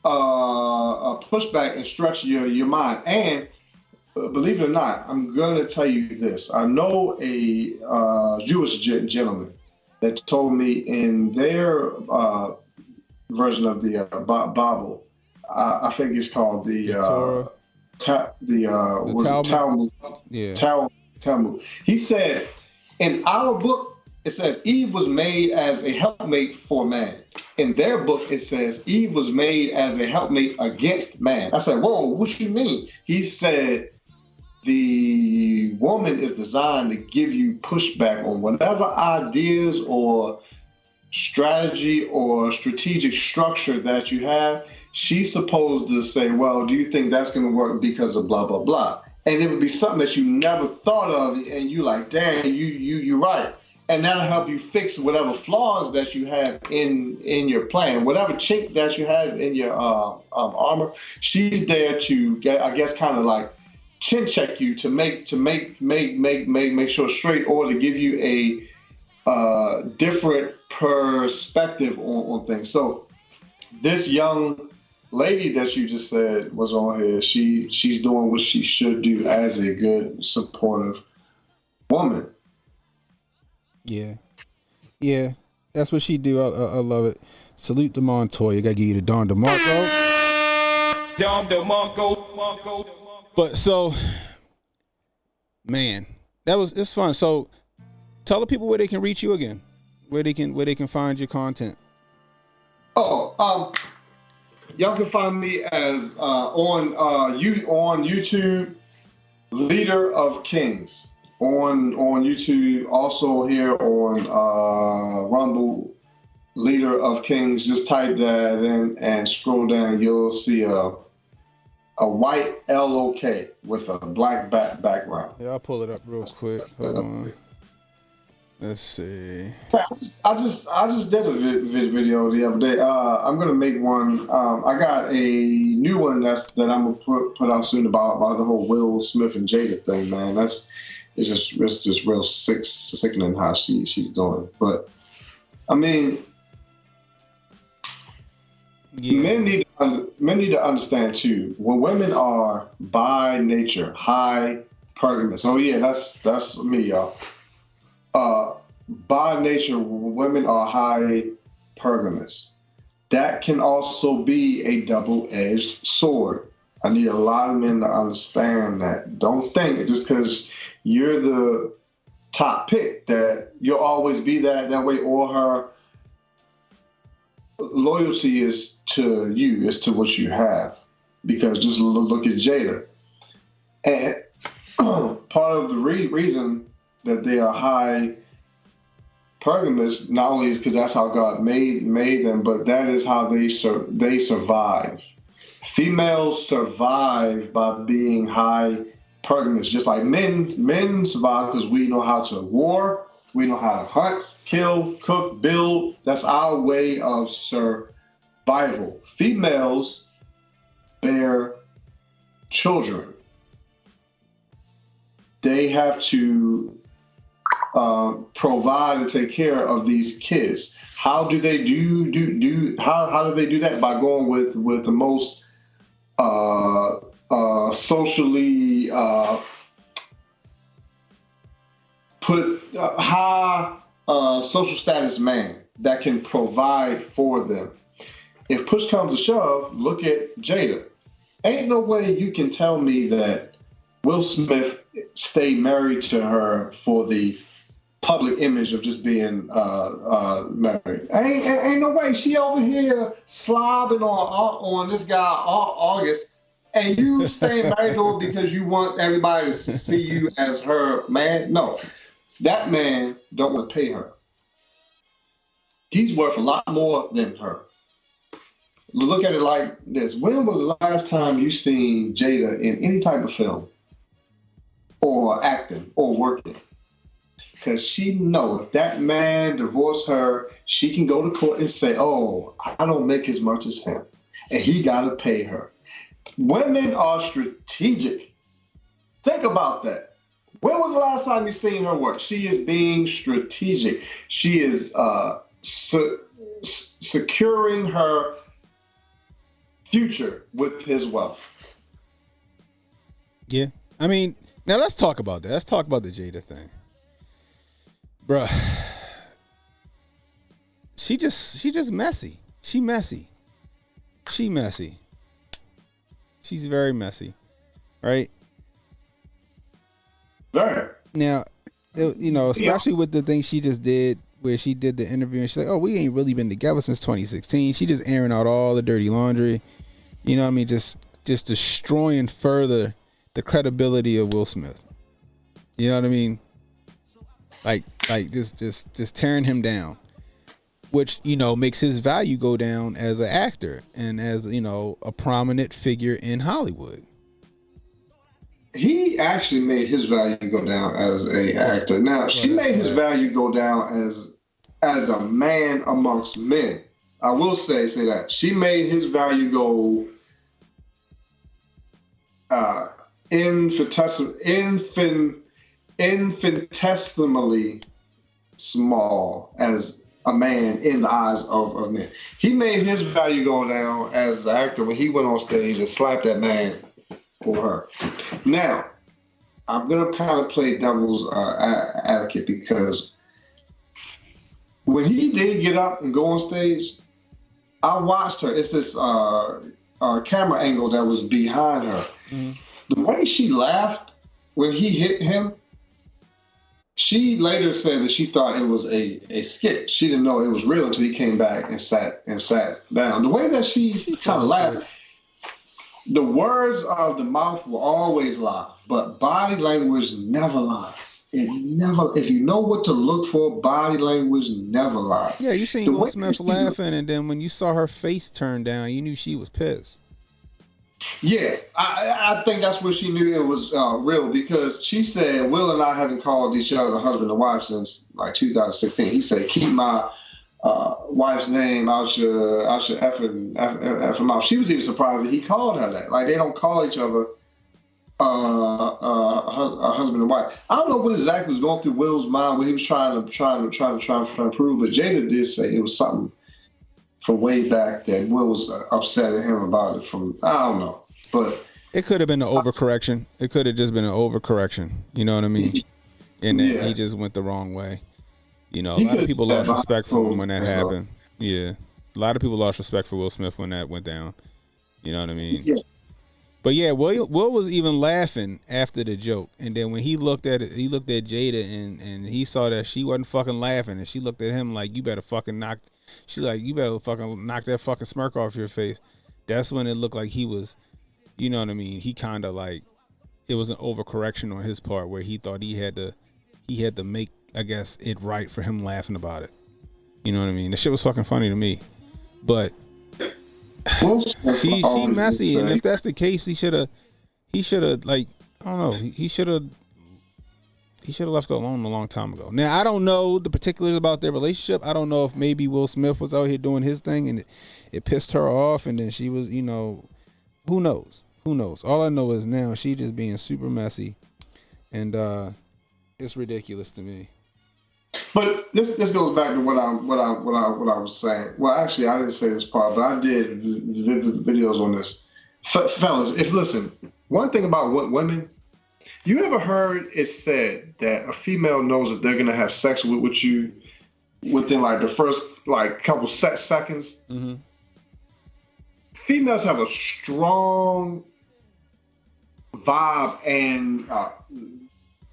pushback and stretch your mind. And believe it or not, I'm gonna tell you this. I know a Jewish gentleman that told me in their version of the Bible, I think it's called the Talmud. Yeah. Talmud. He said, in our book, it says Eve was made as a helpmate for man. In their book, it says Eve was made as a helpmate against man. I said, whoa, what you mean? He said, the woman is designed to give you pushback on whatever ideas or strategy or strategic structure that you have. She's supposed to say, well, do you think that's going to work because of blah, blah, blah? And it would be something that you never thought of, and you like, damn, you're right. And that'll help you fix whatever flaws that you have in your plan, whatever chink that you have in your armor. She's there to get, I guess, kind of like chin check you to make sure straight, or to give you a different perspective on things. So this young lady that you just said was on here, she's doing what she should do as a good, supportive woman. Yeah, that's what she do. I love it. Salute to Montoya. Gotta give you the Don DeMarco. But so, man, it's fun. So, tell the people where they can reach you again, where they can find your content. Y'all can find me as on YouTube, Leader of Kings on YouTube. Also here on Rumble, Leader of Kings. Just type that in and scroll down. You'll see a white LOK with a black background. Yeah, I'll pull it up real quick. Hold on. Let's see. I just did a video the other day. I'm gonna make one. I got a new one that I'm gonna put out soon about the whole Will Smith and Jada thing, man. It's just real sickening how she's doing. But I mean, men need to understand too. When women are by nature high pergamous. Oh yeah, that's me, y'all. By nature, women are high pergamous. That can also be a double-edged sword. I need a lot of men to understand that. Don't think just because you're the top pick that you'll always be that way, or her loyalty is to you, is to what you have. Because just look at Jada. And part of the reason that they are high pergamous, not only is because that's how God made them, but that is how they survive. Females survive by being high pergamous, just like men survive because we know how to war, we know how to hunt, kill, cook, build. That's our way of survival. Females bear children. They have to provide and take care of these kids. How do they how do they do that? By going with the most socially high social status man that can provide for them. If push comes to shove, look at Jada. Ain't no way you can tell me that Will Smith stayed married to her for the public image of just being married. Ain't no way. She over here slobbing on this guy August, and you staying married to her because you want everybody to see you as her man. No, that man don't want to pay her. He's worth a lot more than her. Look at it like this. When was the last time you seen Jada in any type of film or acting or working? Because she know if that man divorced her, she can go to court and say, oh, I don't make as much as him. And he got to pay her. Women are strategic. Think about that. When was the last time you seen her work? She is being strategic. She is securing her future with his wealth. Yeah. I mean, now let's talk about that. Let's talk about the Jada thing. Bruh. She just messy. She messy. She's very messy. Right? Very. Now, especially with the thing she just did where she did the interview and she's like, oh, we ain't really been together since 2016. She just airing out all the dirty laundry. You know what I mean? Just destroying further the credibility of Will Smith. You know what I mean? Like just tearing him down, which, makes his value go down as an actor and as, a prominent figure in Hollywood. He actually made his value go down as an actor. Now, she made his value go down as a man amongst men. I will say that. She made his value go infinitesimally small as a man in the eyes of men. He made his value go down as an actor when he went on stage and slapped that man for her. Now, I'm going to kind of play devil's advocate because when he did get up and go on stage, I watched her. It's this camera angle that was behind her. Mm-hmm. The way she laughed when he hit him, she later said that she thought it was a skit. She didn't know it was real until he came back and sat down. The way that she kind of laughed, the words of the mouth will always lie, but body language never lies. If you know what to look for, body language never lies. Yeah, you seen Will Smith laughing, and then when you saw her face turn down, you knew she was pissed. Yeah, I think that's when she knew it was real, because she said, Will and I haven't called each other husband and wife since like 2016. He said, keep my wife's name out your effing mouth. She was even surprised that he called her that. Like, they don't call each other husband and wife. I don't know what exactly was going through Will's mind when he was trying to prove, but Jada did say it was something from way back that Will was upset at him about it from, I don't know. But it could have been an overcorrection. It could have just been an overcorrection. You know what I mean? And then he just went the wrong way. A lot of people lost respect for him when that happened. Yeah. A lot of people lost respect for Will Smith when that went down. You know what I mean? Yeah. But yeah, Will was even laughing after the joke. And then when he looked at Jada and he saw that she wasn't fucking laughing, and she looked at him like, you better fucking knock that fucking smirk off your face. That's when it looked like he was, you know what I mean? He kind of like, it was an overcorrection on his part where he thought he had to make, I guess, it right for him laughing about it. You know what I mean? The shit was fucking funny to me. But she messy, and if that's the case, he should have like, I don't know, he should have left her alone a long time ago. Now, I don't know the particulars about their relationship. I don't know if maybe Will Smith was out here doing his thing and it pissed her off, and then she was, who knows? All I know is now she just being super messy, and it's ridiculous to me. But this goes back to what I was saying. Well, actually, I didn't say this part, but I did videos on this. Fellas, listen, one thing about women, you ever heard it said that a female knows if they're gonna have sex with you within like the first like couple seconds? Mm-hmm. Females have a strong vibe and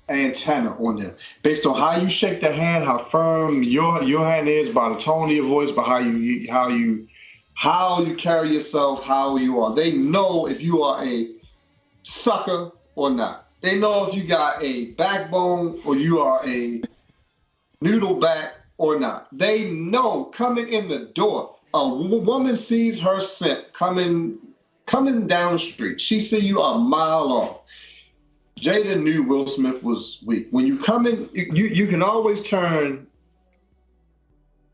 antenna on them, based on how you shake the hand, how firm your hand is, by the tone of your voice, by how you carry yourself, how you are. They know if you are a sucker or not. They know if you got a backbone or you are a noodle back or not. They know coming in the door. A woman sees her scent coming down the street. She see you a mile off. Jada knew Will Smith was weak. When you come in, you can always turn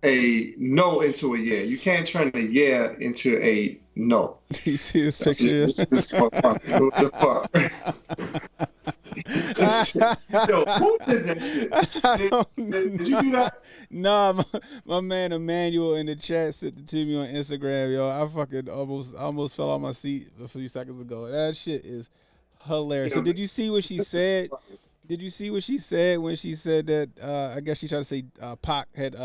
a no into a yeah. You can't turn a yeah into a no. Do you see this picture? This fuck. What the fuck? Yo, who did that shit? Did you do that? Nah, my man Emmanuel in the chat sent it to me on Instagram, yo. I fucking almost fell off my seat a few seconds ago. That shit is hilarious. So did you see what she said? Did you see what she said when she said that? I guess she tried to say Pac had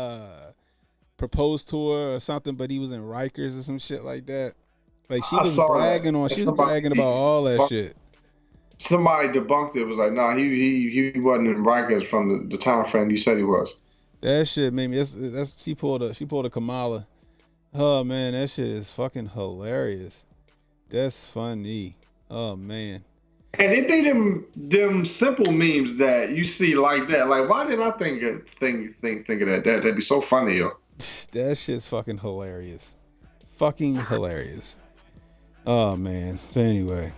proposed to her or something, but he was in Rikers or some shit like that. Like she was bragging on. She was bragging about all that shit. Somebody debunked it. It was like, nah, he wasn't in Rikers from the time frame you said he was. That shit made me. That's she pulled a Kamala. Oh man, that shit is fucking hilarious. That's funny. Oh man. And it be them simple memes that you see like that. Like, why didn't I think of that? That'd be so funny, yo. That shit's fucking hilarious. Fucking hilarious. Oh man. But anyway.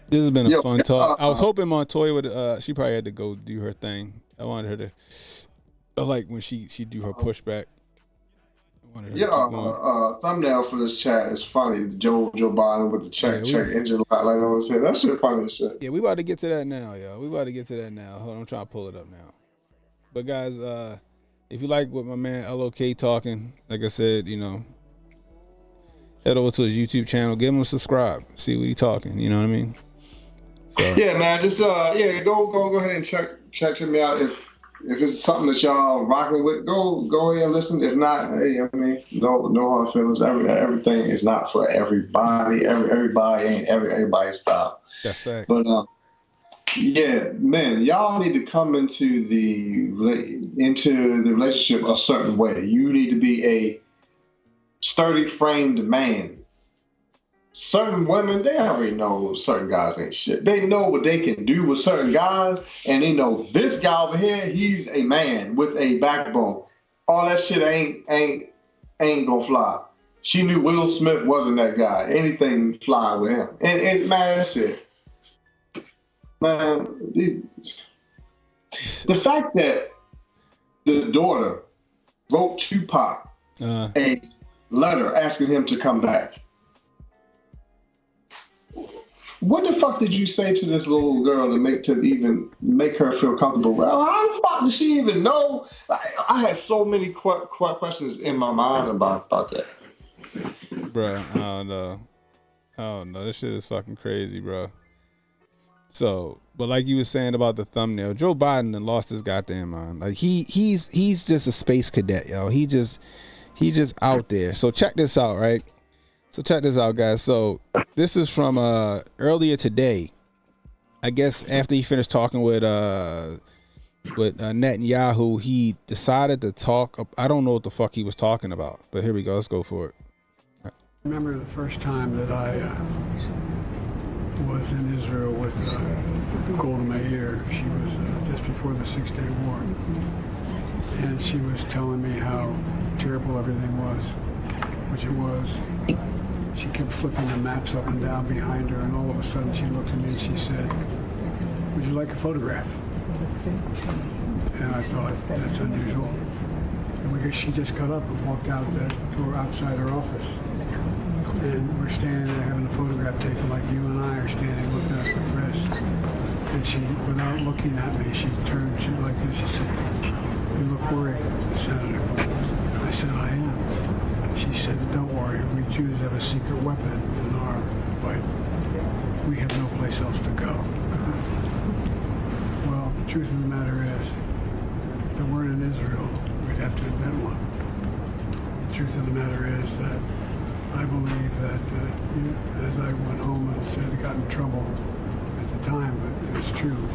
This has been a fun talk. I was hoping Montoya would she probably had to go do her thing. I wanted her to like when she do her pushback. Thumbnail for this chat is funny. Joe Biden with the check engine light like I was saying. That shit funny as shit. Yeah, we about to get to that now, yo. Hold on, I'm trying to pull it up now. But guys, if you like what my man LOK talking, like I said, head over to his YouTube channel, give him a subscribe, see what he talking. You know what I mean? So. Yeah, man. Just go ahead and check me out. If it's something that y'all rocking with, go ahead and listen. If not, hey, I mean, no hard feelings. Everything is not for everybody. Everybody ain't everybody's style. That's fact. But yeah, man, y'all need to come into the relationship a certain way. You need to be a sturdy framed man. Certain women, they already know certain guys ain't shit. They know what they can do with certain guys, and they know this guy over here, he's a man with a backbone. All that shit ain't gonna fly. She knew Will Smith wasn't that guy. Anything fly with him. And man, that shit. Man, the fact that the daughter wrote Tupac a letter asking him to come back. What the fuck did you say to this little girl to even make her feel comfortable? Well, how the fuck did she even know? I had so many questions in my mind about that. Bro, I don't know. This shit is fucking crazy, bro. So, but like you were saying about the thumbnail, Joe Biden done lost his goddamn mind. Like he's just a space cadet, yo. He just out there. So check this out, right? So check this out, guys. So this is from earlier today. I guess after he finished talking with Netanyahu, he decided to talk. I don't know what the fuck he was talking about, but here we go. Let's go for it. I remember the first time that I was in Israel with Golda Meir. She was just before the 6-Day War, and she was telling me how terrible everything was, which it was. She kept flipping the maps up and down behind her, and all of a sudden she looked at me and she said, "Would you like a photograph?" And I thought, that's unusual. And she just got up and walked out the door outside her office. And we're standing there having a photograph taken like you and I are standing looking at the press. And she, without looking at me, she turned, she like this, she said, "You look worried, Senator." I said, "I am." She said, "Don't worry, we Jews have a secret weapon in our fight. We have no place else to go." Well, the truth of the matter is, if there weren't in Israel, we'd have to invent one. The truth of the matter is that I believe that, as I went home and said, I got in trouble at the time, but it's true,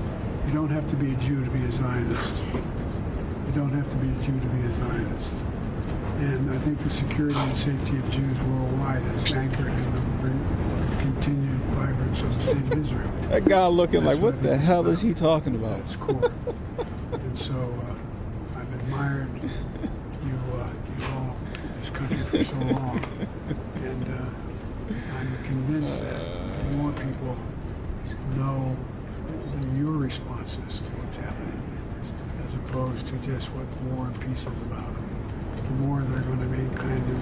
You don't have to be a Jew to be a Zionist. You don't have to be a Jew to be a Zionist. And I think the security and safety of Jews worldwide is anchored in the continued vibrance of the state of Israel. That guy looking like, what the hell is he talking about? It's core. And so I've admired you all in this country for so long. And I'm convinced that more people know your responses to what's happening, as opposed to just what war and peace is about. The more they're going to be kind of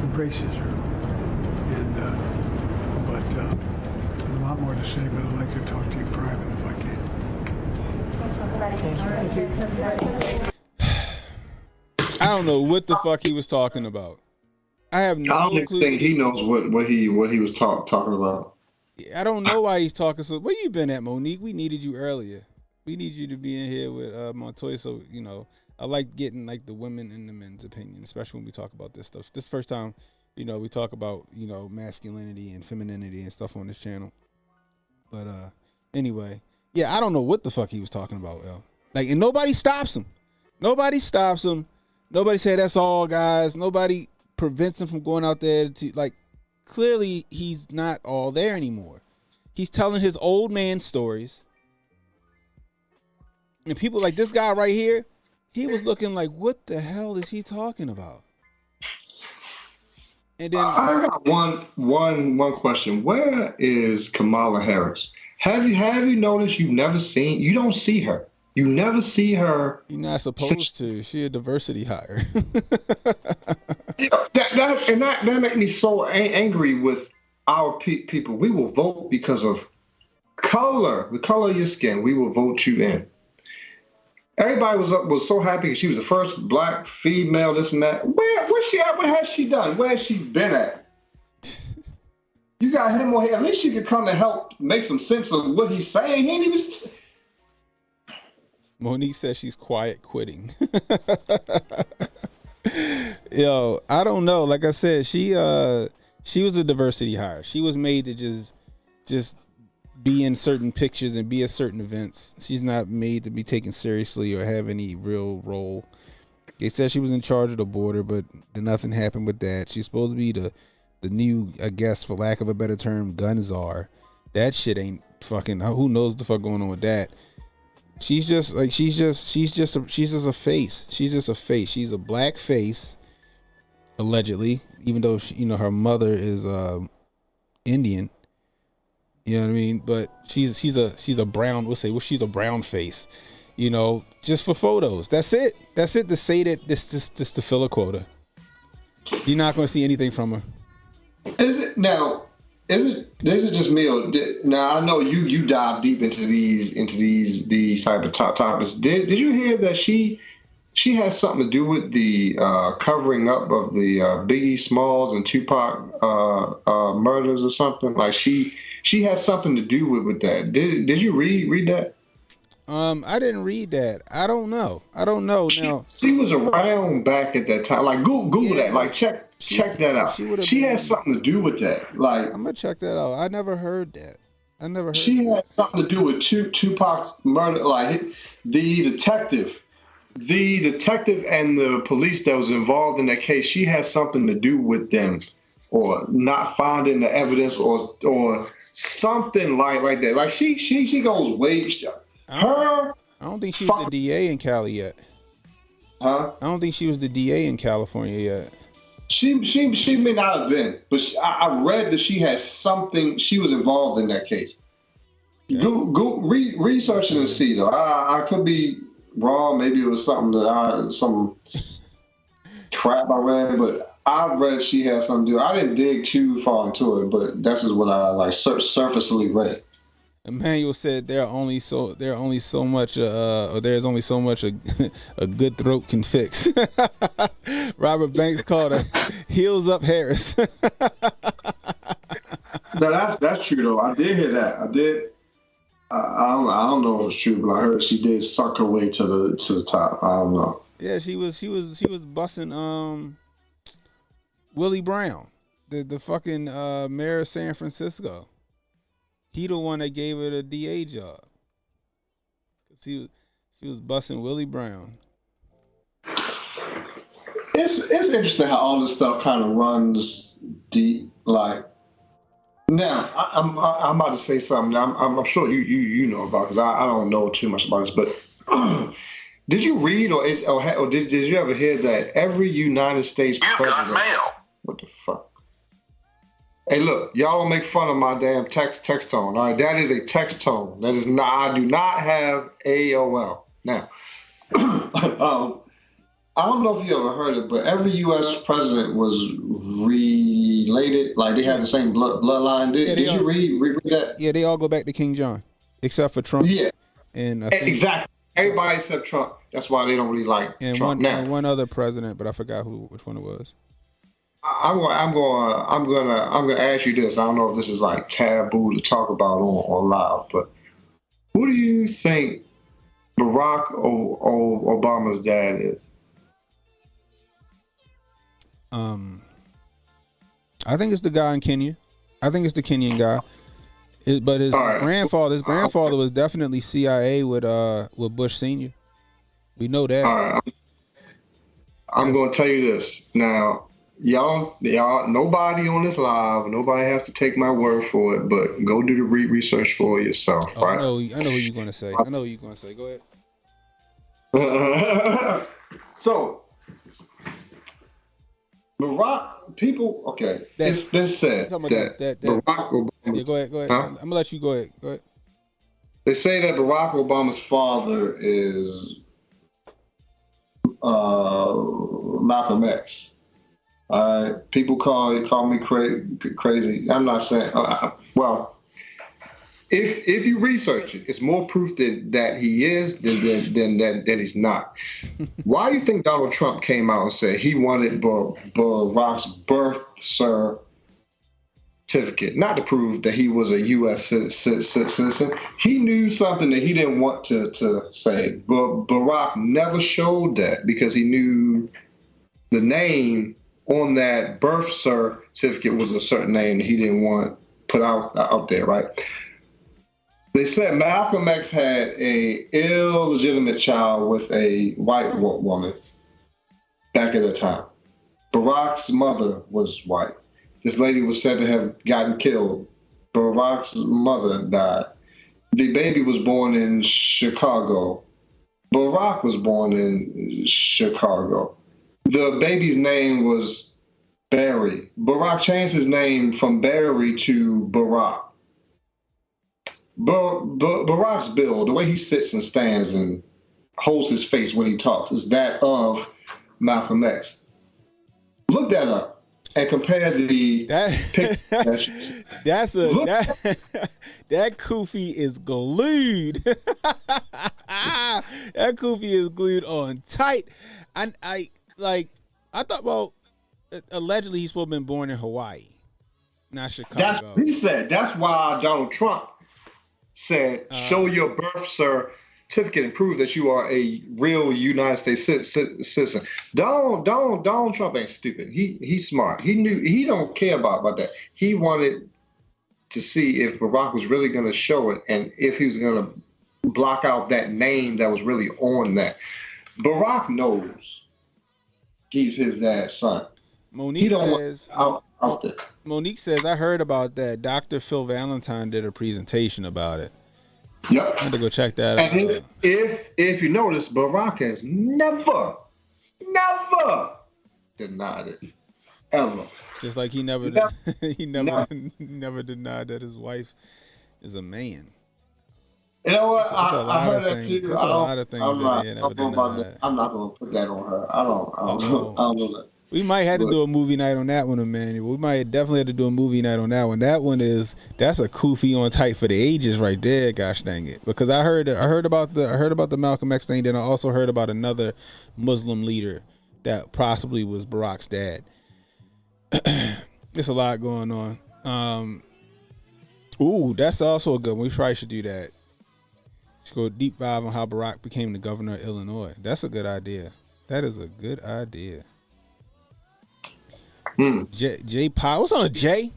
embrace Israel. And but a lot more to say, but I'd like to talk to you private if I can. I don't know what the fuck he was talking about. I have no I don't clue. think he knows what he was talking about. I don't know why he's talking so. Where you been at, Monique? We needed you earlier. We need you to be in here with Montoya. So I like getting like the women and the men's opinion, especially when we talk about this stuff. This first time, we talk about masculinity and femininity and stuff on this channel. But anyway, yeah, I don't know what the fuck he was talking about, yo. Like, and nobody stops him. Nobody stops him. Nobody say that's all, guys. Nobody prevents him from going out there to like. Clearly, he's not all there anymore. He's telling his old man stories. And people like this guy right here, he was looking like, what the hell is he talking about? And then I got one question. Where is Kamala Harris? Have you noticed you don't see her? You never see her. You're not supposed to. She a diversity hire. That makes me so angry with our people. We will vote because of color, the color of your skin. We will vote you in. Everybody was so happy she was the first black female, this and that. Where's she at? What has she done? Where has she been at? You got him on here. At least she could come and help make some sense of what he's saying. He ain't even. Monique says she's quiet quitting. Yo, I don't know. Like I said, she was a diversity hire. She was made to just be in certain pictures and be at certain events. She's not made to be taken seriously or have any real role. They said she was in charge of the border, but nothing happened with that. She's supposed to be the new, I guess, for lack of a better term, gun czar. That shit ain't fucking. Who knows the fuck going on with that? She's just a face. She's just a face. She's a black face, allegedly, even though her mother is Indian. You know what I mean? But she's a brown. She's a brown face. Just for photos. That's it. That's it. To say that this just to fill a quota. You're not going to see anything from her. Is it just me? Or now I know you dive deep into these type of topics. Did you hear that she has something to do with the covering up of the Biggie Smalls and Tupac murders or something? Like she has something to do with that. Did you read that? I didn't read that. I don't know. Now she was around back at that time. Like Google that. Like check that out. She has something to do with that. Like I'm gonna check that out. I never heard that. She had something to do with Tupac's murder. Like the detective and the police that was involved in that case. She has something to do with them, or not finding the evidence, or something like that. Like she goes way. I don't think she was the DA in Cali yet. Huh? I don't think she was the DA in California yet. She may not have been, but I read that she has something. She was involved in that case. Okay. Go research it and see though. I could be wrong. Maybe it was some crap I read, but I read she had something to do. I didn't dig too far into it, but that's just what I like surfacely read. Emmanuel said there's only so much a good throat can fix. Robert Banks called her heels up Harris. No, that's true though. I did hear that. I did. I don't know if it's true, but I heard she did suck her way to the top. I don't know. Yeah, she was busting Willie Brown, the fucking mayor of San Francisco. He the one that gave her the DA job. She was busting Willie Brown. It's interesting how all this stuff kind of runs deep. Like now, I'm about to say something. I'm sure you know about because I don't know too much about this. But did you read or did you ever hear that every United States president? What the fuck? Hey, look, y'all don't make fun of my damn text tone. All right, that is a text tone. That is not. I do not have AOL now. I don't know if you ever heard it, but every U.S. president was related. Like they had the same bloodline. Did you read that? Yeah, they all go back to King John, except for Trump. Yeah, and exactly. Everybody except Trump. That's why they don't really like Trump now. And one other president, but I forgot which one it was. I'm gonna ask you this. I don't know if this is like taboo to talk about on live, but who do you think Barack Obama's dad is? I think it's the guy in Kenya. I think it's the Kenyan guy. But his grandfather was definitely CIA with Bush Senior. We know that. All right. I'm gonna tell you this now. Y'all, nobody on this live, nobody has to take my word for it, but go do the research for yourself. Right? I know who you're gonna say. Go ahead. So, Barack, people, okay, it's been said that Barack Obama. Yeah, go ahead. Huh? I'm gonna let you go ahead. Go ahead. They say that Barack Obama's father is Malcolm X. People call me crazy. I'm not saying. Well, if you research it, it's more proof that he is than that he's not. Why do you think Donald Trump came out and said he wanted Barack's birth certificate, not to prove that he was a U.S. citizen? He knew something that he didn't want to say, but Barack never showed that because he knew the name on that birth certificate was a certain name that he didn't want put out there, right? They said Malcolm X had a illegitimate child with a white woman back at the time. Barack's mother was white. This lady was said to have gotten killed. Barack's mother died. The baby was born in Chicago. Barack was born in Chicago. The baby's name was Barry. Barack changed his name from Barry to Barack. Barack's build, the way he sits and stands and holds his face when he talks, is that of Malcolm X. Look that up and compare that kufi is glued. That kufi is glued on tight. I thought, well, allegedly he's supposed to have been born in Hawaii, not Chicago. That's what he said. That's why Donald Trump said, show your birth certificate and prove that you are a real United States citizen. Donald Trump ain't stupid. He's smart. He knew he don't care about that. He wanted to see if Barack was really going to show it and if he was going to block out that name that was really on that. Barack knows he's his dad's son. Monique says, I heard about that. Dr. Phil Valentine did a presentation about it. Yep. I had to go check that out. And if you notice, Barack has never denied it. Ever. Just like he never denied that his wife is a man. You know what? I heard that too. There's a lot of things I'm not going to put that on her. I don't know that. We might have to do a movie night on that one, Emmanuel. We might definitely have to do a movie night on that one. That's a kufi on tight for the ages right there. Gosh dang it! Because I heard about the Malcolm X thing. Then I also heard about another Muslim leader that possibly was Barack's dad. There's a lot going on. Ooh, that's also a good one. We probably should do that. Let's go deep dive on how Barack became the governor of Illinois. That's a good idea. That is a good idea. Jay Powell. What's on a Jay?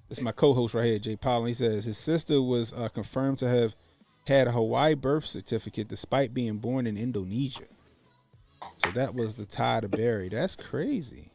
This is my co-host right here, Jay Powell. He says his sister was confirmed to have had a Hawaii birth certificate despite being born in Indonesia. So that was the tie to bury. That's crazy.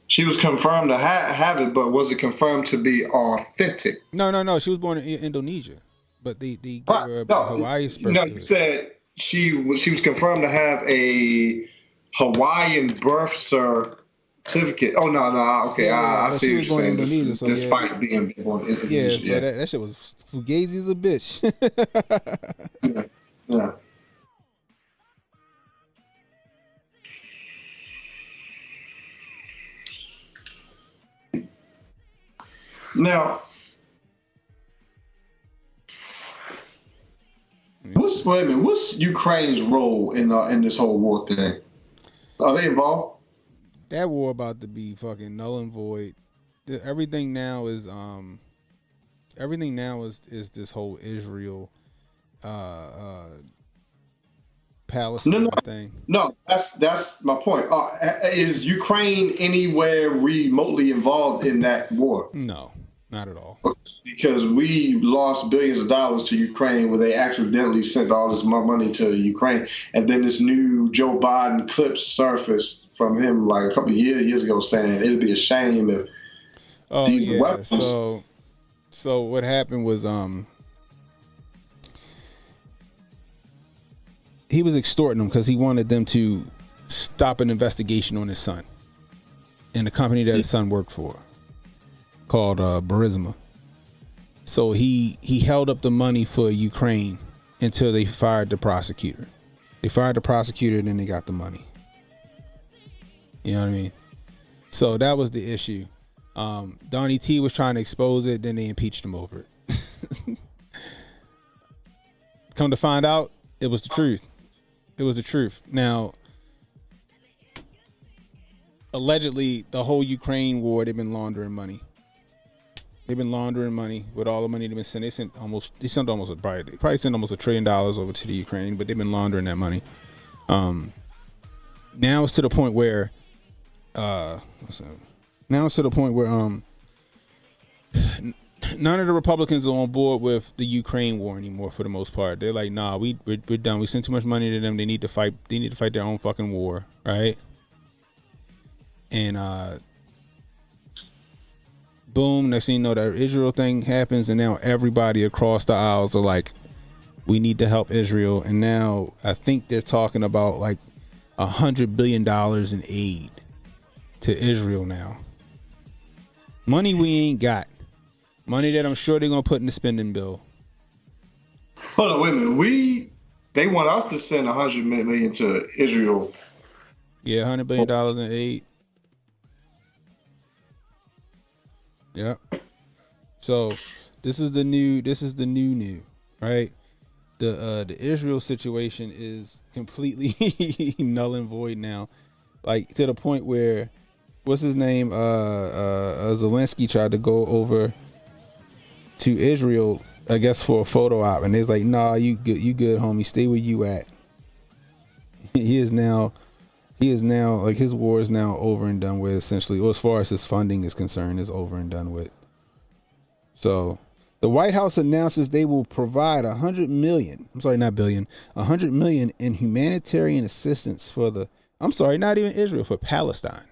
She was confirmed to have it, but was it confirmed to be authentic? No. She was born in Indonesia, but they gave her a Hawaii birth certificate. No, you said she was confirmed to have a Hawaiian birth certificate. Oh no, okay, I see what you're saying. Indonesia, so despite being born in Indonesia. Yeah, so that shit was fugazi as a bitch. Yeah. Now, what's Ukraine's role in this whole war thing? Are they involved? That war about to be fucking null and void. Everything now is this whole Israel Palestine thing. No, that's my point. Is Ukraine anywhere remotely involved in that war? No, not at all. Because we lost billions of dollars to Ukraine where they accidentally sent all this money to Ukraine. And then this new Joe Biden clip surfaced from him like a couple of years ago saying it'd be a shame if these weapons. So what happened was he was extorting them because he wanted them to stop an investigation on his son and the company that his son worked for called Burisma. So he held up the money for Ukraine until they fired the prosecutor. They fired the prosecutor and then they got the money. You know what I mean? So that was the issue. Donnie T was trying to expose it, then they impeached him over it. Come to find out, it was the truth. It was the truth. Now, allegedly, the whole Ukraine war, they've been laundering money. They've been laundering money with all the money they've been sending. They sent almost $1 trillion over to the Ukraine, but they've been laundering that money. Now it's to the point where, none of the Republicans are on board with the Ukraine war anymore. For the most part, they're like, nah, we're done. We sent too much money to them. They need to fight. They need to fight their own fucking war, right? And boom, next thing you know, that Israel thing happens, and now everybody across the aisles are like, we need to help Israel. And now I think they're talking about like $100 billion in aid to Israel now. Money we ain't got. Money that I'm sure they're gonna put in the spending bill. Hold on, wait a minute. They want us to send $100 million to Israel. Yeah, $100 billion in aid. Yep. So this is the new, right? The Israel situation is completely null and void now. Like to the point where what's his name? Zelensky tried to go over to Israel, I guess, for a photo op, and they's like, nah, you good, homie, stay where you at. He is now like his war is now over and done with, essentially, or as far as his funding is concerned, is over and done with. So the White House announces they will provide $100 million in humanitarian assistance not even Israel, for Palestine.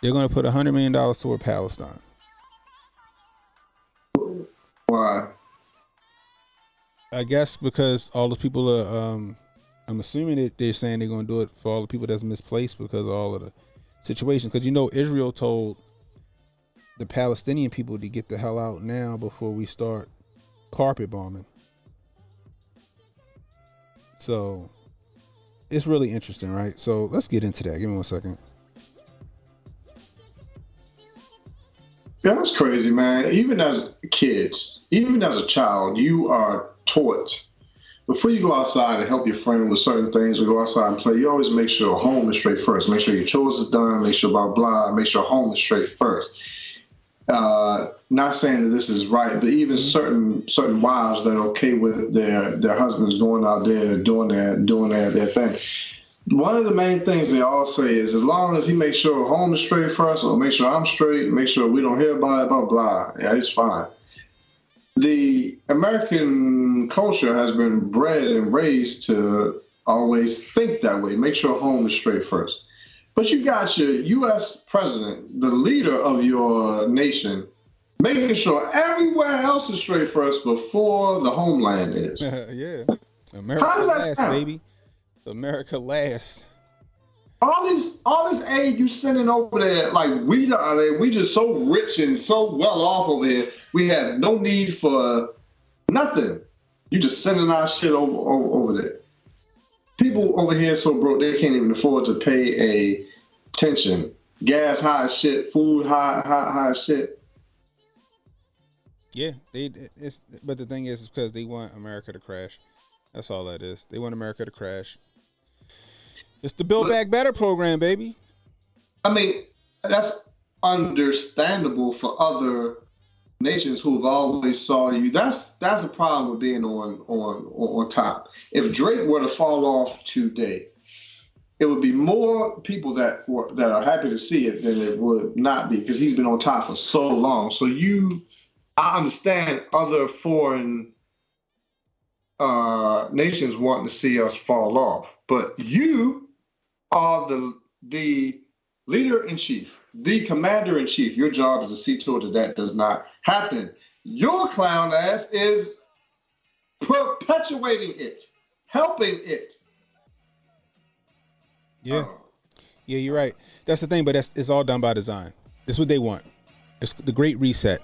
They're going to put $100 million toward Palestine. Why? I guess because all those people are, I'm assuming that they're saying they're going to do it for all the people that's misplaced because of all of the situation. Because, Israel told the Palestinian people to get the hell out now before we start carpet bombing. So it's really interesting, right? So let's get into that. Give me 1 second. Yeah, that's crazy, man. Even as kids, even as a child, you are taught before you go outside and help your friend with certain things or go outside and play, you always make sure home is straight first. Make sure your chores is done. Make sure blah, blah. Make sure home is straight first. Not saying that this is right, but even certain wives that are okay with their husbands going out there and doing their thing. One of the main things they all say is, as long as he makes sure home is straight first, or make sure I'm straight, make sure we don't hear about it, blah, blah. Yeah, it's fine. the American culture has been bred and raised to always think that way. Make sure home is straight first. But you got your U.S. president, the leader of your nation, making sure everywhere else is straight first before the homeland is. Yeah. America How does that last, sound? baby. It's America last. All this aid you sending over there, like we just so rich and so well off over here. We have no need for nothing. You just sending our shit over there. People over here so broke they can't even afford to pay a pension. Gas high as shit, food high as shit. Yeah, but the thing is because they want America to crash. That's all that is. They want America to crash. It's the Build Back Better program, baby. I mean, that's understandable for other nations who've always saw you. That's the problem with being on top. If Drake were to fall off today, it would be more people that are happy to see it than it would not be because he's been on top for so long. So I understand other foreign nations wanting to see us fall off, but you are the leader-in-chief, the commander-in-chief. Your job is to see to it that does not happen. Your clown ass is perpetuating it, helping it. Yeah. Yeah, you're right. That's the thing, but it's all done by design. It's what they want. It's the Great Reset.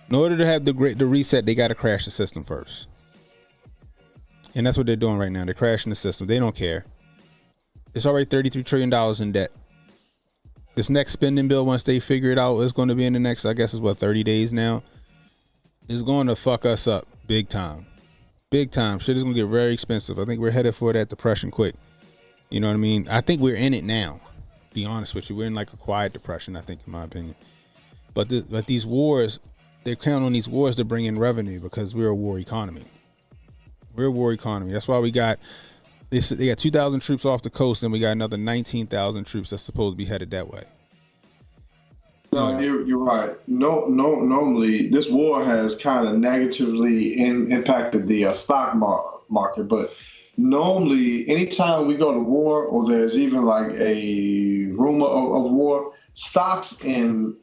In order to have the reset, they got to crash the system first. And that's what they're doing right now. They're crashing the system. They don't care. It's already $33 trillion in debt. This next spending bill, once they figure it out, it's going to be in the next, I guess it's 30 days now. It's going to fuck us up big time. Big time. Shit is going to get very expensive. I think we're headed for that depression quick. You know what I mean? I think we're in it now. Be honest with you. We're in like a quiet depression, I think, in my opinion. But these wars, they count on these wars to bring in revenue because we're a war economy. We're a war economy. That's why we got this. They got 2,000 troops off the coast, and we got another 19,000 troops that's supposed to be headed that way. No, you're right. Normally this war has kind of negatively impacted the stock market, but normally anytime we go to war or there's even like a rumor of war, stocks and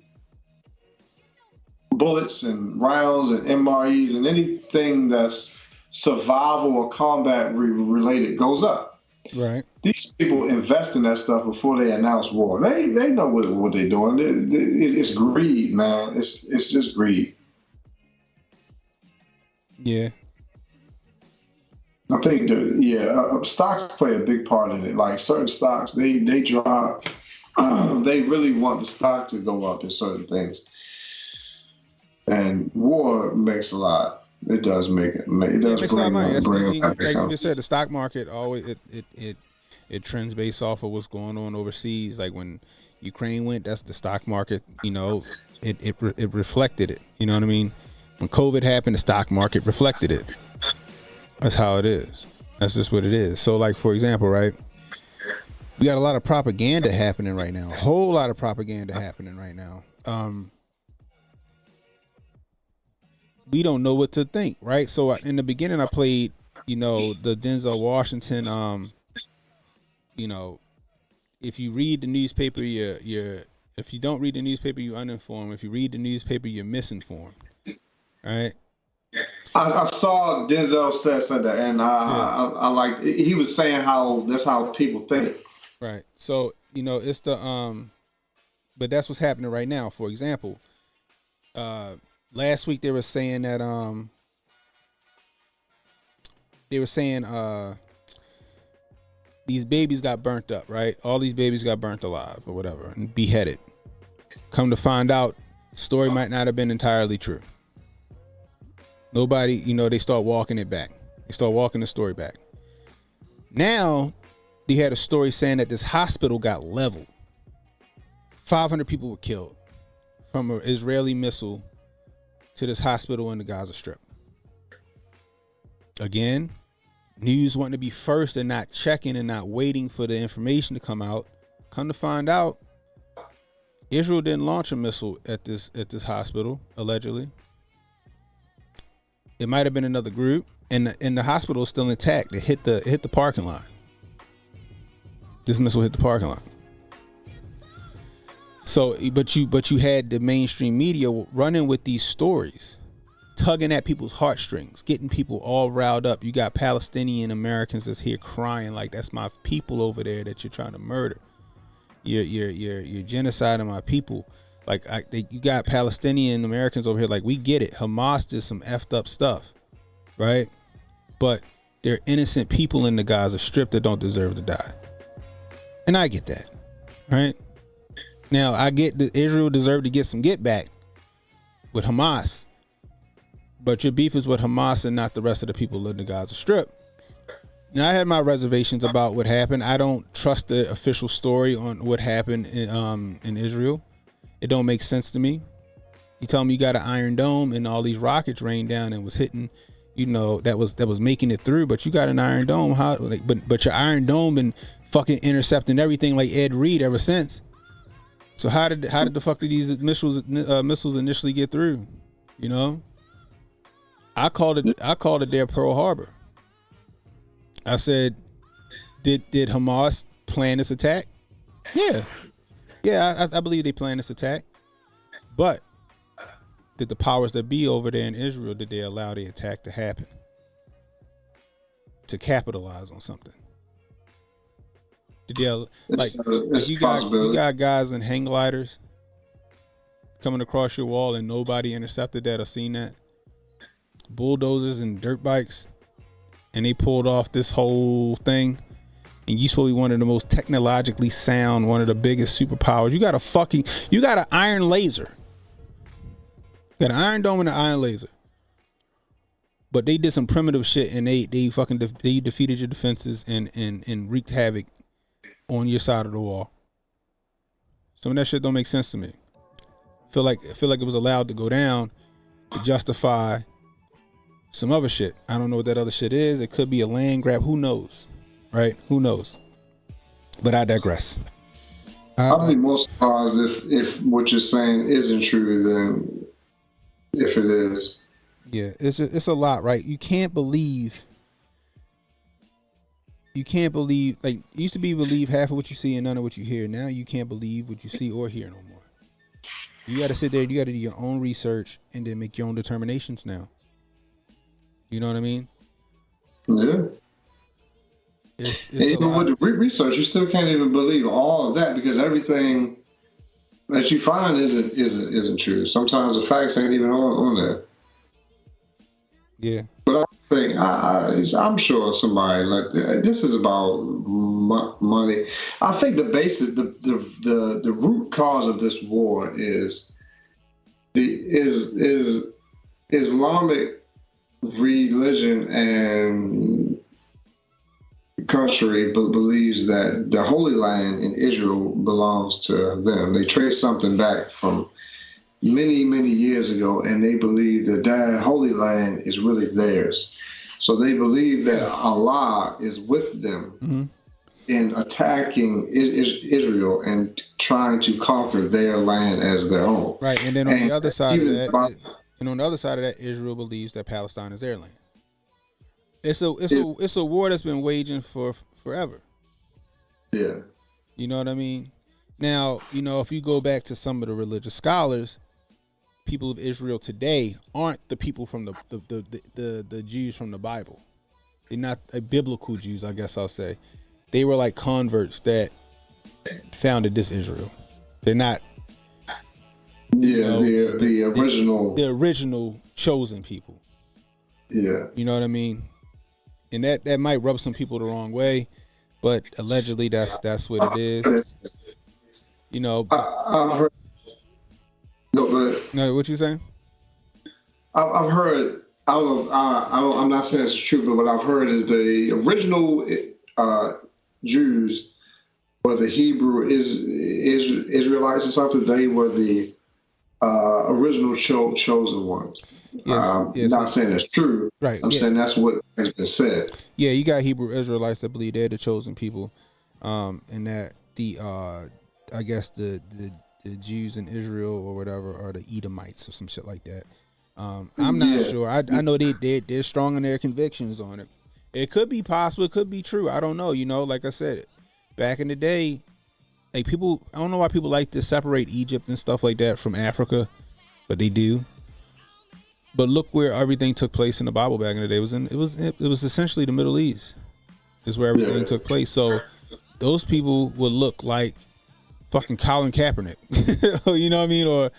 bullets and rounds and MREs and anything that's survival or combat related goes up. Right. These people invest in that stuff before they announce war. They know what they're doing. It's greed, man. It's just greed. Yeah. I think stocks play a big part in it. Like certain stocks, they drop. They really want the stock to go up in certain things. And war makes a lot. It does make it. It does makes a lot of money. bring Like you just said, the stock market always it trends based off of what's going on overseas. Like when Ukraine went, that's the stock market. You know, it reflected it. You know what I mean? When COVID happened, the stock market reflected it. That's how it is. That's just what it is. So, like for example, right? We got a lot of propaganda happening right now. A whole lot of propaganda happening right now. We don't know what to think, right? So in the beginning, I played, the Denzel Washington. If you read the newspaper, if you don't read the newspaper, you're uninformed. If you read the newspaper, you're misinformed, right? I saw Denzel said that, and I like. He was saying how that's how people think. Right. So it's the but that's what's happening right now. For example, last week they were saying that these babies got burnt up, right? All these babies got burnt alive or whatever and beheaded. Come to find out, the story might not have been entirely true. Nobody, they start walking it back. They start walking the story back. Now, they had a story saying that this hospital got leveled. 500 people were killed from an Israeli missile to this hospital in the Gaza Strip. Again, news wanting to be first and not checking and not waiting for the information to come out. Come to find out, Israel didn't launch a missile at this hospital, allegedly. It might have been another group, and the hospital is still intact. It hit the parking lot. This missile hit the parking lot. So, but you had the mainstream media running with these stories, tugging at people's heartstrings, getting people all riled up. You got Palestinian Americans that's here crying like, that's my people over there that you're trying to murder. You're genociding my people. Like, you got Palestinian Americans over here like, we get it. Hamas did some effed up stuff, right? But they're innocent people in the Gaza Strip that don't deserve to die. And I get that, right? Now, I get that Israel deserved to get some get back with Hamas, but your beef is with Hamas and not the rest of the people in the Gaza Strip. Now, I had my reservations about what happened. I don't trust the official story on what happened in Israel. It don't make sense to me. You tell me you got an Iron Dome and all these rockets rained down and was hitting, that was making it through, but you got an Iron Dome. How? But your Iron Dome been fucking intercepting everything like Ed Reed ever since. So how did the fuck did these missiles initially get through? I called it their Pearl Harbor. I said, did Hamas plan this attack? Yeah, I believe they planned this attack. But did the powers that be over there in Israel, did they allow the attack to happen? To capitalize on something? Did they, you got guys in hang gliders coming across your wall and nobody intercepted that or seen that? Bulldozers and dirt bikes, and they pulled off this whole thing, and you supposed to be one of the most technologically sound, one of the biggest superpowers. You got an iron laser. You got an Iron Dome and an iron laser. But they did some primitive shit, and they defeated your defenses and wreaked havoc on your side of the wall. Some of that shit don't make sense to me. I feel like it was allowed to go down to justify some other shit. I don't know what that other shit is. It could be a land grab. Who knows? Right? Who knows? But I digress. I'd be more surprised if what you're saying isn't true than if it is. Yeah, it's a lot, right? You can't believe. Like, it used to be believe half of what you see and none of what you hear. Now you can't believe what you see or hear no more. You got to sit there. You got to do your own research and then make your own determinations now. You know what I mean? Yeah. It's even with the research, you still can't even believe all of that because everything that you find isn't true. Sometimes the facts ain't even on there. Yeah. But I think I'm sure somebody like this is about money. I think the basis, the root cause of this war is Islamic religion and country believes that the Holy Land in Israel belongs to them. They trace something back from many, many years ago, and they believe that Holy Land is really theirs. So they believe that Allah is with them in attacking Israel and trying to conquer their land as their own. Right, and then on the other side of that, Israel believes that Palestine is their land. It's a war that's been waging for forever. Yeah. You know what I mean? Now, if you go back to some of the religious scholars, people of Israel today aren't the people from the Jews from the Bible. They're not biblical Jews, I guess I'll say. They were like converts that founded this Israel. They're not. Yeah, the original. The original chosen people. Yeah. You know what I mean? And that might rub some people the wrong way, but allegedly that's what it is. I've heard. No, what you saying? I've heard. I'm not saying it's true, but what I've heard is the original Jews or the Hebrew Israelites or something. They were the original chosen ones. Yes, not saying that's true. Right. I'm saying that's what has been said. Yeah, you got Hebrew Israelites that believe they're the chosen people, and that I guess the Jews in Israel or whatever are the Edomites or some shit like that. I'm not sure. I know they're strong in their convictions on it. It could be possible. It could be true. I don't know. You know, like I said, back in the day, like people, I don't know why people like to separate Egypt and stuff like that from Africa, but they do. But look where everything took place in the Bible back in the day. It was essentially the Middle East. Is where everything took place. So those people would look like fucking Colin Kaepernick. You know what I mean? Or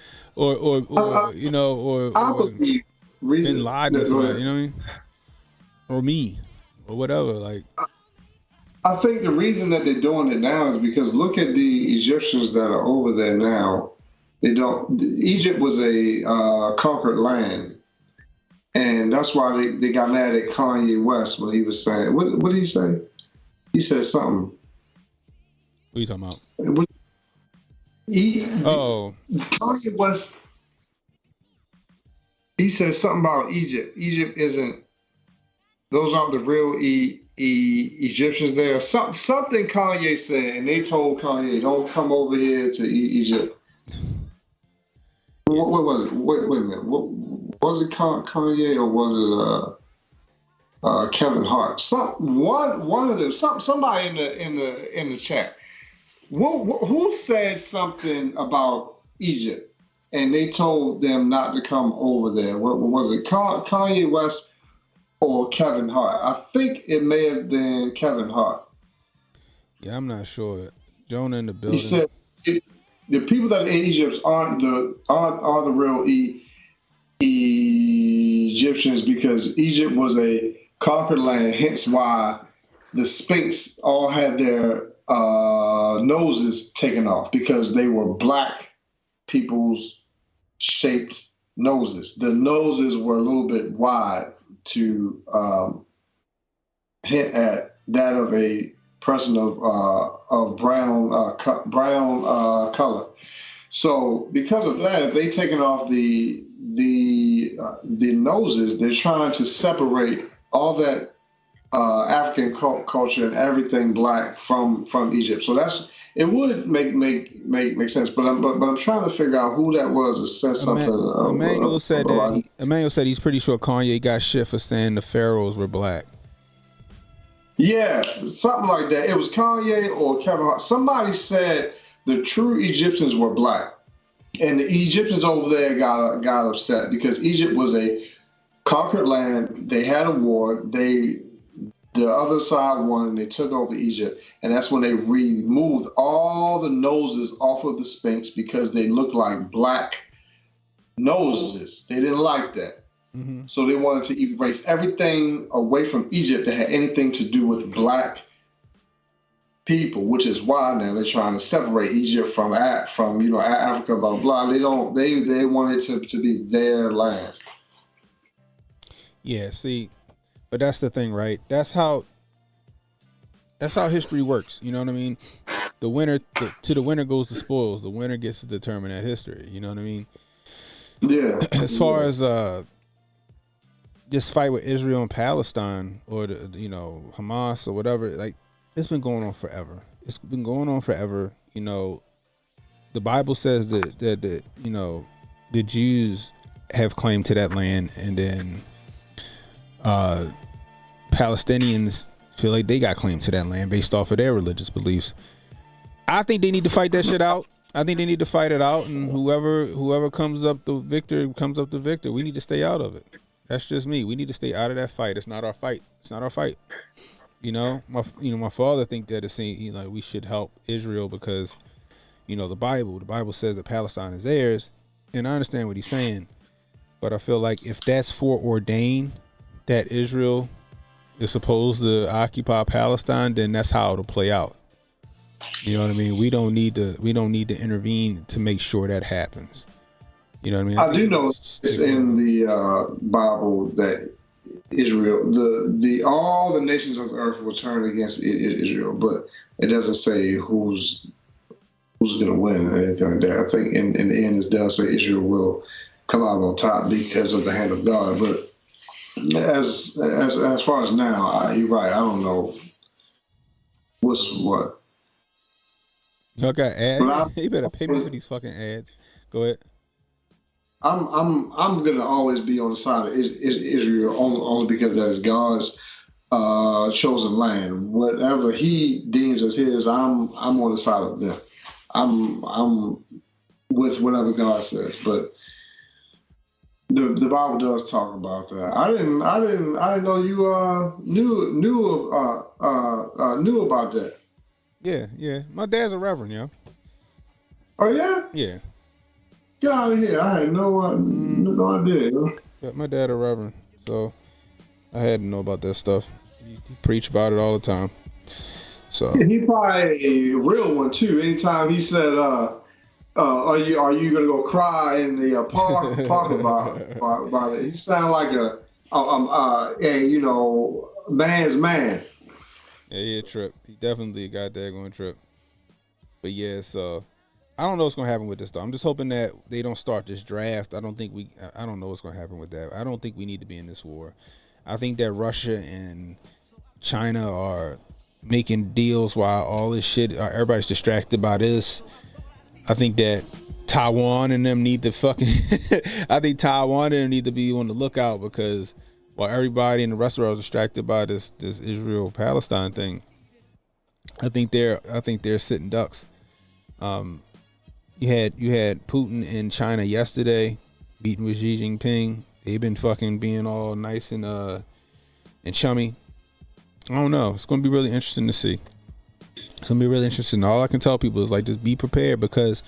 I believe Bin Laden or something, you know what I mean? Or me. Or whatever. Like, I think the reason that they're doing it now is because look at the Egyptians that are over there now. Egypt was a conquered land. And that's why they got mad at Kanye West when he was saying, what did he say? He said something. What are you talking about? Kanye West, he said something about Egypt. Egypt those aren't the real Egyptians there. Something Kanye said, and they told Kanye, don't come over here to Egypt. What was it? Wait a minute. Was it Kanye or was it Kevin Hart? One of them. Somebody in the chat. Who said something about Egypt and they told them not to come over there? What was it? Kanye West or Kevin Hart? I think it may have been Kevin Hart. Yeah, I'm not sure. Jonah in the building. He said the people that are in Egypt aren't the real Egyptians because Egypt was a conquered land. Hence why the Sphinx all had their noses taken off because they were black people's shaped noses. The noses were a little bit wide to hint at that of a person of brown color. So because of that, if they taken off the noses, they're trying to separate all that African culture and everything black from Egypt. So it would make sense. But I'm trying to figure out who that was that said something. Emmanuel said he's pretty sure Kanye got shit for saying the pharaohs were black. Yeah, something like that. It was Kanye or Kevin Hart. Somebody said the true Egyptians were black. And the Egyptians over there got upset because Egypt was a conquered land. They had a war. The other side won and they took over Egypt. And that's when they removed all the noses off of the Sphinx because they looked like black noses. They didn't like that. Mm-hmm. So they wanted to erase everything away from Egypt that had anything to do with black people, which is why now they're trying to separate Egypt from Africa, blah blah. They want it to be their land. Yeah, see, but that's the thing, right? That's how history works. You know what I mean? The winner to the winner goes the spoils. The winner gets to determine that history. You know what I mean? Yeah. As far as this fight with Israel and Palestine, or Hamas or whatever, like it's been going on forever. It's been going on forever. You know, the Bible says that the Jews have claim to that land, and then Palestinians feel like they got claim to that land based off of their religious beliefs. I think they need to fight that shit out. I think they need to fight it out, and whoever comes up the victor comes up the victor. We need to stay out of it. That's just me. We need to stay out of that fight. It's not our fight. It's not our fight. My father think that it's saying we should help Israel because the Bible says that Palestine is theirs, and I understand what he's saying, but I feel like if that's foreordained that Israel is supposed to occupy Palestine, then that's how it'll play out. You know what I mean? We don't need to intervene to make sure that happens. You know what I mean? I do know it's in the Bible that Israel, all the nations of the earth will turn against Israel, but it doesn't say who's going to win or anything like that. I think in the end it does say Israel will come out on top because of the hand of God. But as far as now, you're right. I don't know what's what. Y'all got ads? You better pay me for these fucking ads. Go ahead. I'm gonna always be on the side of Israel only because that is God's chosen land. Whatever He deems as His, I'm on the side of them. I'm with whatever God says. But the Bible does talk about that. I didn't know you knew about that. Yeah. My dad's a reverend, yo. Oh yeah. Yeah. Get out of here! I had no idea. Yeah, my dad a reverend, so I had to know about that stuff. He preach about it all the time. So he probably a real one too. Anytime he said, "Are you gonna go cry in the park about it?" He sounded like a man's man. Yeah, he a trip. He definitely got that going trip. But yeah, so I don't know what's gonna happen with this though. I'm just hoping that they don't start this draft. I don't know what's gonna happen with that. I don't think we need to be in this war. I think that Russia and China are making deals while all this shit, everybody's distracted by this. I think that Taiwan and them need to I think Taiwan and them need to be on the lookout, because while everybody in the rest of the world is distracted by this Israel-Palestine thing, I think they're sitting ducks. You had Putin in China yesterday, meeting with Xi Jinping. They've been fucking being all nice and chummy. I don't know. It's gonna be really interesting to see. It's gonna be really interesting. All I can tell people is like, just be prepared, because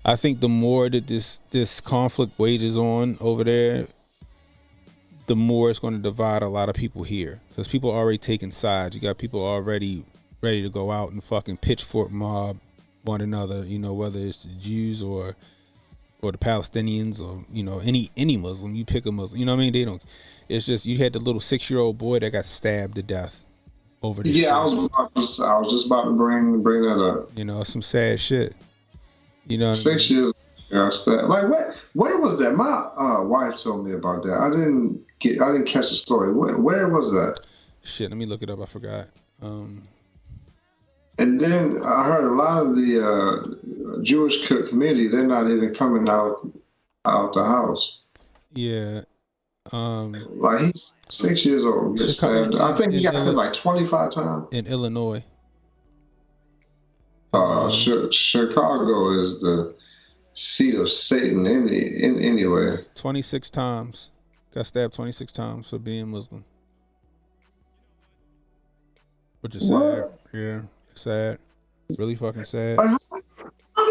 I think the more that this conflict wages on over there, the more it's going to divide a lot of people here, because people are already taking sides. You got people already ready to go out and fucking pitchfork mob one another, whether it's the Jews or the Palestinians, or any Muslim. You pick a Muslim, what I mean? They don't. It's just, you had the little 6-year-old boy that got stabbed to death over this. Yeah, I was just about to bring that up. Some sad shit. 6 years got stabbed. Like, where was that? My wife told me about that. I didn't catch the story. Where was that? Shit, let me look it up. I forgot. And then I heard a lot of the Jewish community, they're not even coming out the house. Yeah. Like, he's 6 years old. I think he got hit like 25 times. In Illinois. Chicago is the seat of Satan anyway. 26 times. Got stabbed 26 times for being Muslim. Which is sad. Yeah. Sad. Really fucking sad. How did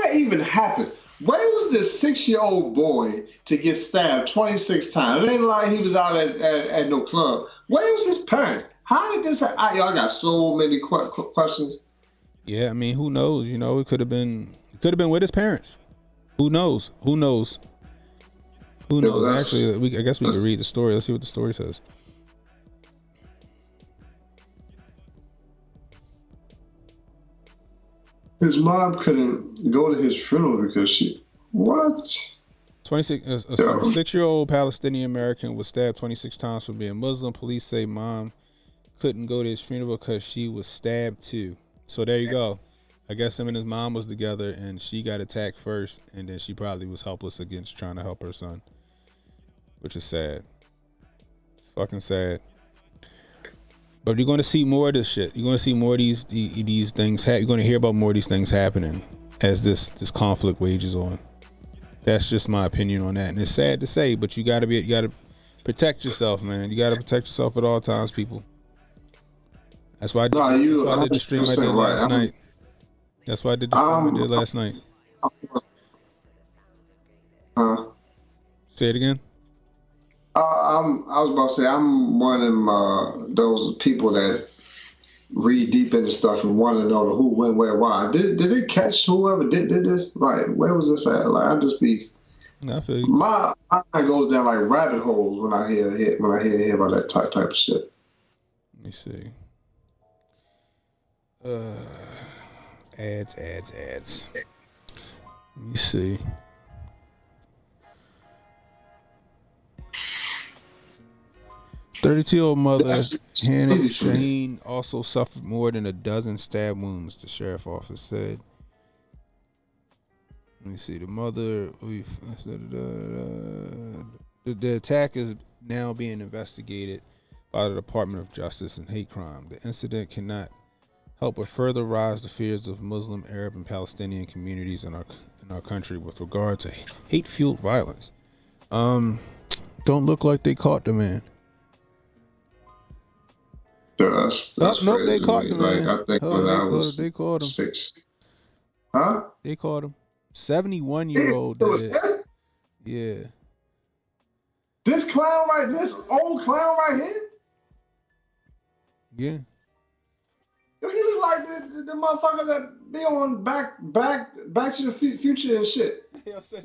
that even happen? Where was this 6-year-old boy to get stabbed 26 times? It ain't like he was out at no club. Where was his parents? How did this happen? I got so many questions. Yeah, I mean, who knows? It could have been with his parents. Who knows? Actually, I guess we could read the story. Let's see what the story says. His mom couldn't go to his funeral because she... What? 26. A 6-year-old Palestinian American was stabbed 26 times for being Muslim. Police say mom couldn't go to his funeral because she was stabbed too. So there you go. I guess him and his mom was together, and she got attacked first, and then she probably was helpless against trying to help her son, which is sad. It's fucking sad. But you're going to see more of this shit. You're going to see more of these things. You're going to hear about more of these things happening as this conflict wages on. That's just my opinion on that, and it's sad to say, but you got to protect yourself, man. You got to protect yourself at all times, people. That's why I did the stream I did last night. That's why I did the stream I did last night. Say it again. I was about to say, I'm one of those people that read deep into stuff and want to know the who, when, where, why. Did they catch whoever did this? Like, where was this at? Like, I just be... I feel you. My mind goes down like rabbit holes when I hear about that type of shit. Let me see. Ads. Let me see. "32-year-old mother Hannah Shaheen also suffered more than a dozen stab wounds," the sheriff office said. Let me see. The mother. The attack is now being investigated by the Department of Justice and Hate Crime. The incident cannot help but further rise the fears of Muslim, Arab, and Palestinian communities in our country with regard to hate-fueled violence. Don't look like they caught the man. That's nope, crazy. they caught the man. I think when I was they caught him. 6. Huh? They caught him. 71-year-old. Yeah. This old clown right here? Yeah. Yo, he look like the motherfucker that be on back to the future and shit.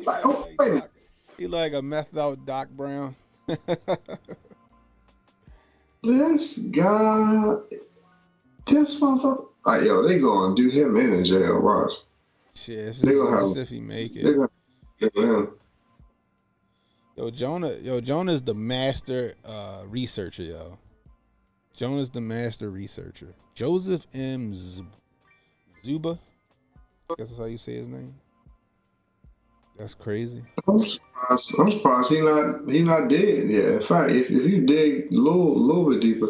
Like, wait. He like a methed out Doc Brown. This guy, this motherfucker. Like, yo, they gonna do him in jail, Ross. Shit, they gonna have, if he make it. They gonna get him. Jonah's the master researcher, yo. Jonah's the master researcher. Joseph M. Zuba. I guess that's how you say his name. That's crazy. I'm surprised he not dead. Yeah. In fact, if you dig a little bit deeper,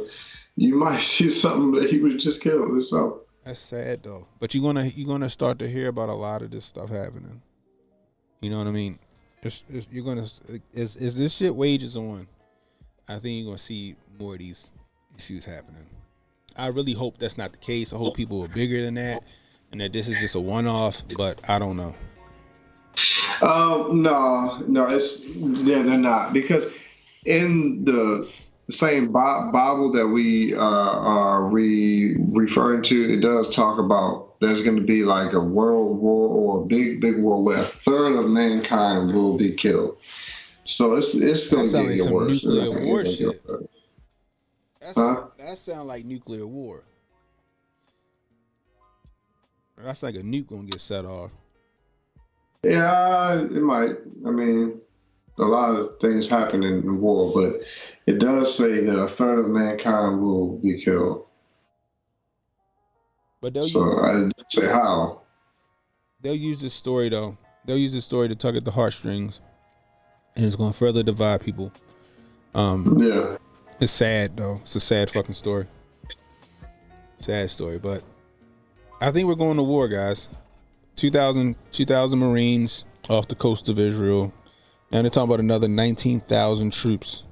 you might see something that he was just killed or something. That's sad though. But you're gonna start to hear about a lot of this stuff happening. You know what I mean? As this shit wages on, I think you're gonna see more of these issues happening. I really hope that's not the case. I hope people are bigger than that and that this is just a one-off, but I don't know. No, they're not, because in the same Bible that we are referring to, it does talk about there's going to be like a world war or a big war where a third of mankind will be killed. So it's going to get worse. Nuclear war shit. That sounds like nuclear war. That's like a nuke gonna get set off. Yeah, it might. I mean, a lot of things happen in war, but it does say that a third of mankind will be killed. But I didn't say how. They'll use this story though. They'll use this story to tug at the heartstrings, and it's gonna further divide people. Yeah. It's sad though. It's a sad fucking story. Sad story, but I think we're going to war, guys. 2,000 Marines off the coast of Israel. Now they're talking about another 19,000 troops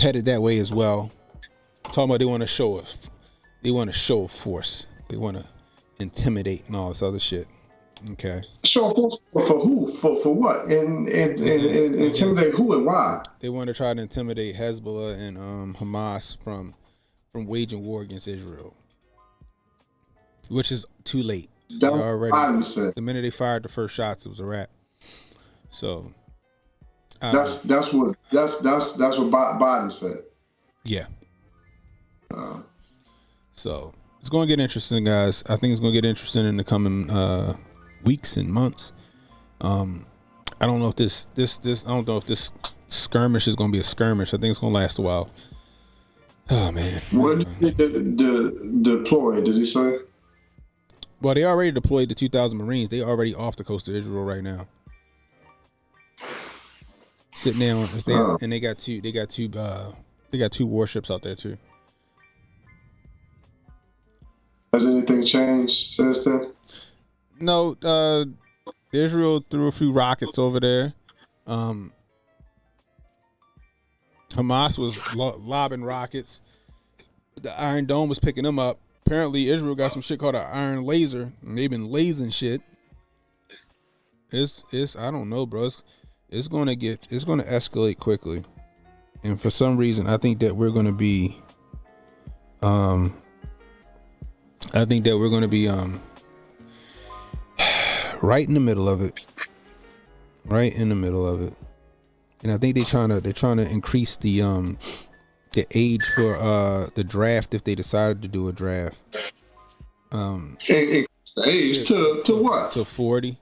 headed that way as well. Talking about they want to show us. They want to show force. They want to intimidate and all this other shit. Okay. Show force for who? For what? And intimidate who and why? They want to try to intimidate Hezbollah and Hamas from waging war against Israel, which is too late. The minute they fired the first shots, it was a wrap. So that's what Biden said. Yeah. So it's going to get interesting, guys. I think it's going to get interesting in the coming weeks and months. I don't know if this skirmish is going to be a skirmish. I think it's going to last a while. Oh man. What did he deploy? Did he say? Well, they already deployed the 2,000 Marines. They already off the coast of Israel right now, sitting there and they got two warships out there too. Has anything changed since then? No, Israel threw a few rockets over there. Hamas was lobbing rockets. The Iron Dome was picking them up. Apparently, Israel got some shit called an iron laser, and they've been lasing shit. It's I don't know, bro. It's gonna escalate quickly, and for some reason, I think that we're gonna be, right in the middle of it. Right in the middle of it. And I think they're trying to increase the age for the draft if they decided to do a draft. Increase the age to what? To 40.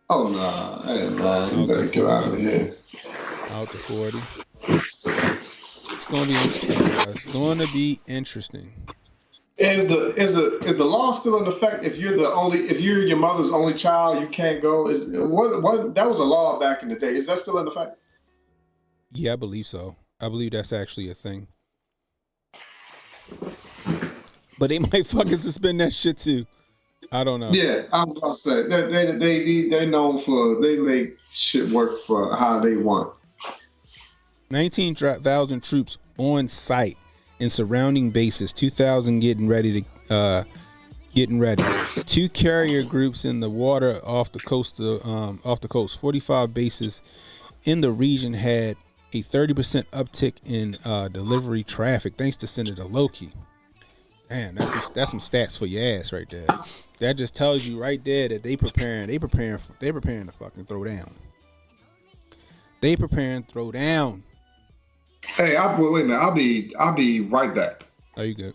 Oh no, hey man, you better get out of here. Out to 40. It's gonna be interesting, guys. It's gonna be interesting. Is the law still in effect? If you're your mother's only child, you can't go. Is what that was a law back in the day. Is that still in effect? Yeah, I believe so. I believe that's actually a thing. But they might fucking suspend that shit too. I don't know. Yeah, I was about to say they known for they make shit work for how they want. 19,000 troops on site in surrounding bases. 2,000 getting ready. 2 carrier groups in the water off the coast. 45 bases in the region had a 30% uptick in delivery traffic, thanks to Senator Loki. Man, that's some stats for your ass right there. That just tells you right there that they preparing to fucking throw down. They preparing to throw down. Hey, wait a minute. I'll be right back. Are you good?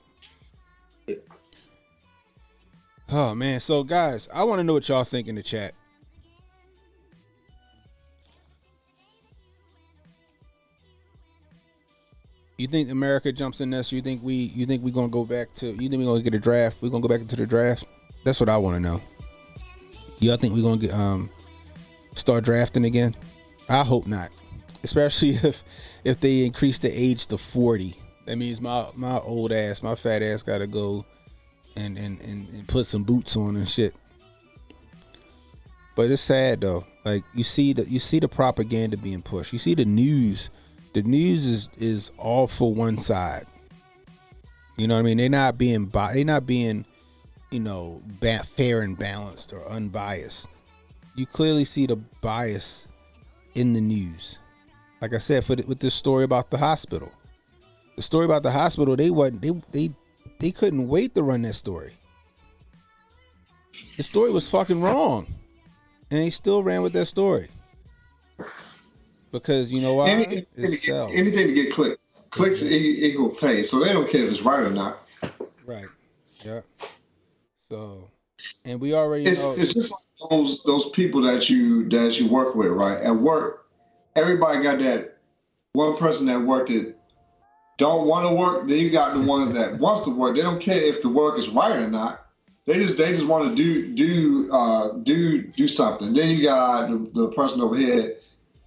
Oh man, so guys, I want to know what y'all think in the chat. You think America jumps in this? You think we gonna go back to? You think we gonna get a draft? We gonna go back into the draft? That's what I want to know. Y'all think we gonna get start drafting again? I hope not. Especially if they increase the age to 40. That means my old ass, my fat ass gotta go and put some boots on and shit. But it's sad though. Like you see the propaganda being pushed. You see the news. The news is all for one side. You know what I mean? They're not being fair and balanced or unbiased. You clearly see the bias in the news. Like I said, with this story about the hospital. The story about the hospital, they couldn't wait to run that story. The story was fucking wrong. And they still ran with that story. Because you know why? Anything to get clicks equal pay, so they don't care if it's right or not. Right. Yeah. So, and we already know it's just like those people that you work with, right? At work, everybody got that one person that worked it don't want to work. Then you got the ones that wants to work. They don't care if the work is right or not. They just want to do something. Then you got the person over here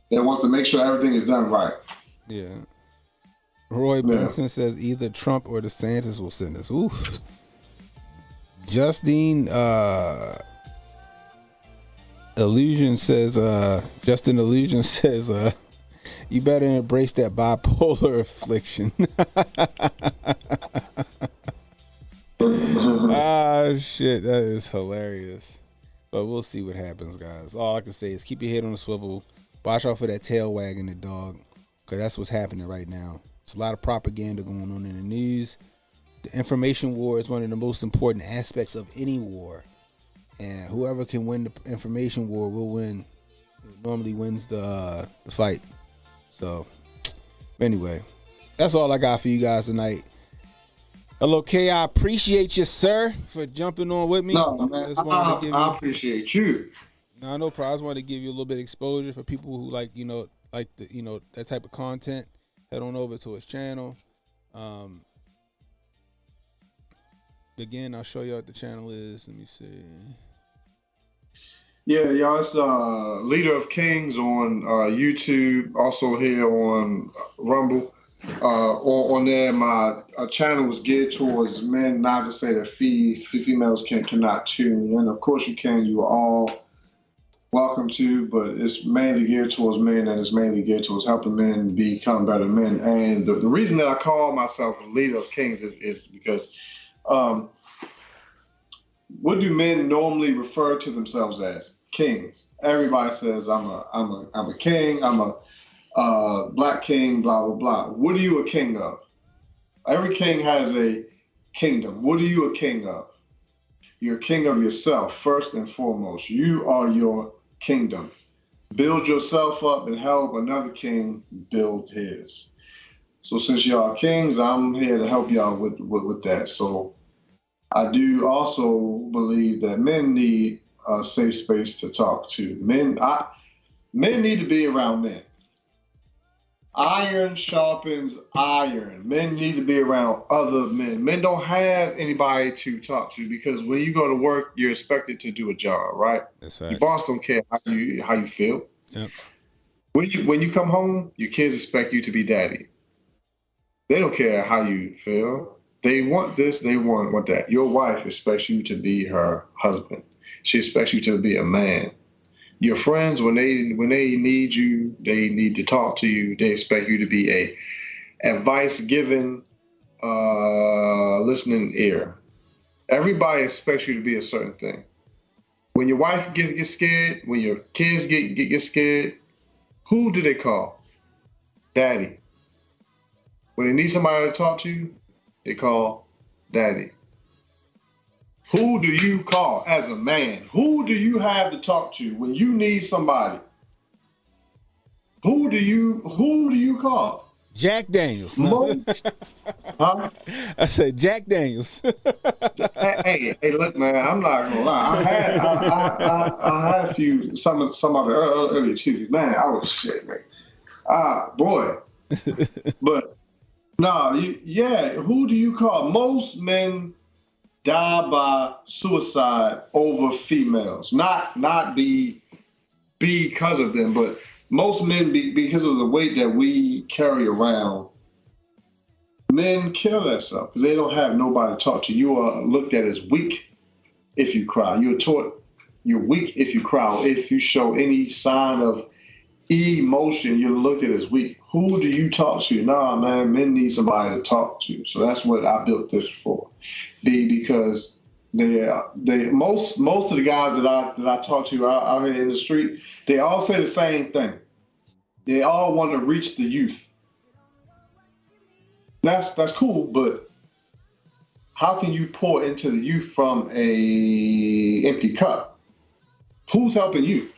that wants to make sure everything is done right. Yeah. Roy Benson says either Trump or DeSantis will send us. Oof. Justin Illusion says you better embrace that bipolar affliction. Ah shit, that is hilarious. But we'll see what happens, guys. All I can say is keep your head on the swivel. Watch out for that tail wagging the dog, because that's what's happening right now. There's a lot of propaganda going on in the news. The information war is one of the most important aspects of any war. And whoever can win the information war will win. It normally wins the fight. So, anyway, that's all I got for you guys tonight. Hello, K. I appreciate you, sir, for jumping on with me. No, man, I appreciate you. No, no problem. I just wanted to give you a little bit of exposure for people who like that type of content. Head on over to his channel. Again, I'll show you what the channel is. Let me see. Yeah, y'all, it's Leader of Kings on YouTube. Also here on Rumble. On there, my channel was geared towards men. Not to say that females cannot tune in. Of course you can. You are all welcome to, but it's mainly geared towards men, and it's mainly geared towards helping men become better men. And the reason that I call myself Leader of Kings is because what do men normally refer to themselves as? Kings. Everybody says I'm a king, I'm a black king, blah blah blah. What are you a king of? Every king has a kingdom. What are you a king of? You're a king of yourself first and foremost. You are your kingdom. Build yourself up and help another king build his. So since y'all are kings, I'm here to help y'all with that. So I do also believe that men need a safe space to talk to. Men need to be around men. iron sharpens iron. Men need to be around other men. Men don't have anybody to talk to because when you go to work, you're expected to do a job, right? That's right. Your boss don't care how you feel. Yep. When you come home, your kids expect you to be daddy. They don't care how you feel. They want this, they want that. Your wife expects you to be her husband. She expects you to be a man. Your friends, when they need you, they need to talk to you. They expect you to be a advice-giving, listening ear. Everybody expects you to be a certain thing. When your wife gets scared, when your kids get scared, who do they call? Daddy. When they need somebody to talk to, they call daddy. Who do you call as a man? Who do you have to talk to when you need somebody? Who do you call? Jack Daniels. Huh? I said Jack Daniels. hey, look, man, I'm not gonna lie. I had a few some of the earlier Tuesdays. Man, I was shit, man. Boy. But no, who do you call? Most men die by suicide over females. Not because of them, but most men, because of the weight that we carry around, men kill themselves because they don't have nobody to talk to. You are looked at as weak if you cry. You're taught you're weak if you cry. If you show any sign of emotion, you're looked at as weak. Who do you talk to? Nah, man, men need somebody to talk to. So that's what I built this for. Because most of the guys that I talk to out here in the street, they all say the same thing. They all want to reach the youth. That's cool, but how can you pour into the youth from a empty cup? Who's helping you?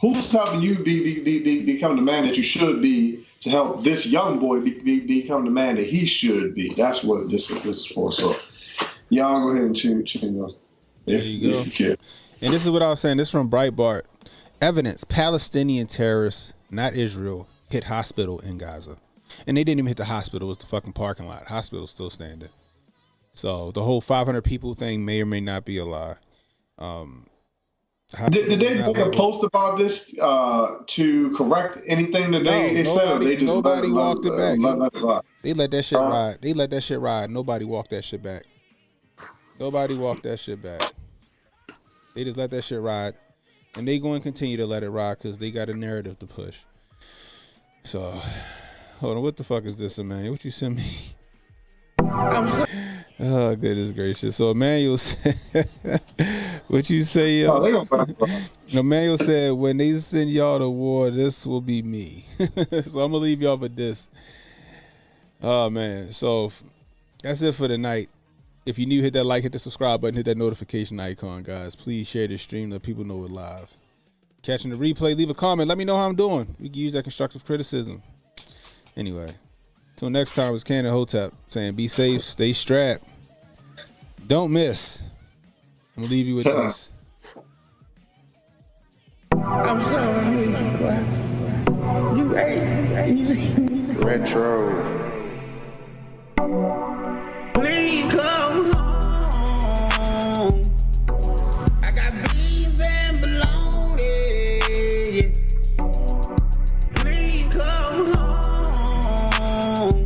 Who's helping you become the man that you should be to help this young boy become the man that he should be? That's what this is for. So y'all go ahead and tune in if you care. And this is what I was saying. This is from Breitbart. Evidence: Palestinian terrorists, not Israel, hit hospital in Gaza. And they didn't even hit the hospital. It was the fucking parking lot. Hospital's still standing. So the whole 500 people thing may or may not be a lie. Did they make a post about this to correct anything that they said? Or they just nobody walked it back. They let that shit ride. They let that shit ride. Nobody walked that shit back. Nobody walked that shit back. They just let that shit ride. And they going to continue to let it ride because they got a narrative to push. So, hold on. What the fuck is this, Emmanuel? What you send me? Oh, goodness gracious. So, Emmanuel said, what you say, yo? Emmanuel said, when they send y'all to war, this will be me. So, I'm going to leave y'all with this. Oh, man. So, that's it for tonight. If you're new, hit that like, hit the subscribe button, hit that notification icon, guys. Please share this stream, let people know we're live. Catching the replay, leave a comment. Let me know how I'm doing. We can use that constructive criticism. Anyway, till next time, it's CannonHotep saying be safe, stay strapped. Don't miss. I'm going to leave you with this. I'm sorry. You ain't. Retro. Please come home. I got beans and bologna. Please come home.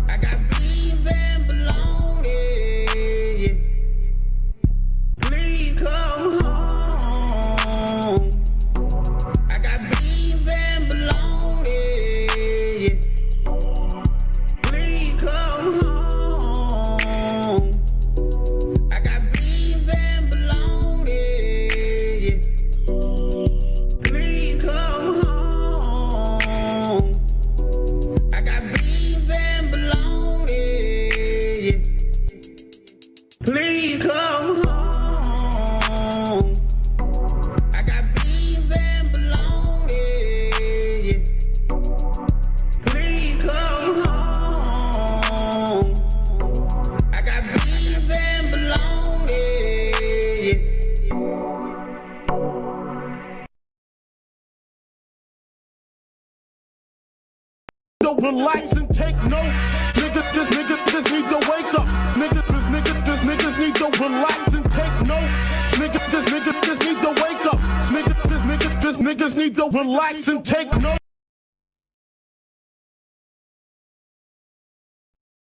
I got beans and bologna. Please come home. I got beans and bologna. relax and take notes. Niggas need to wake up. Niggas need to relax and take notes. Niggas need to wake up. Niggas need to relax and take notes.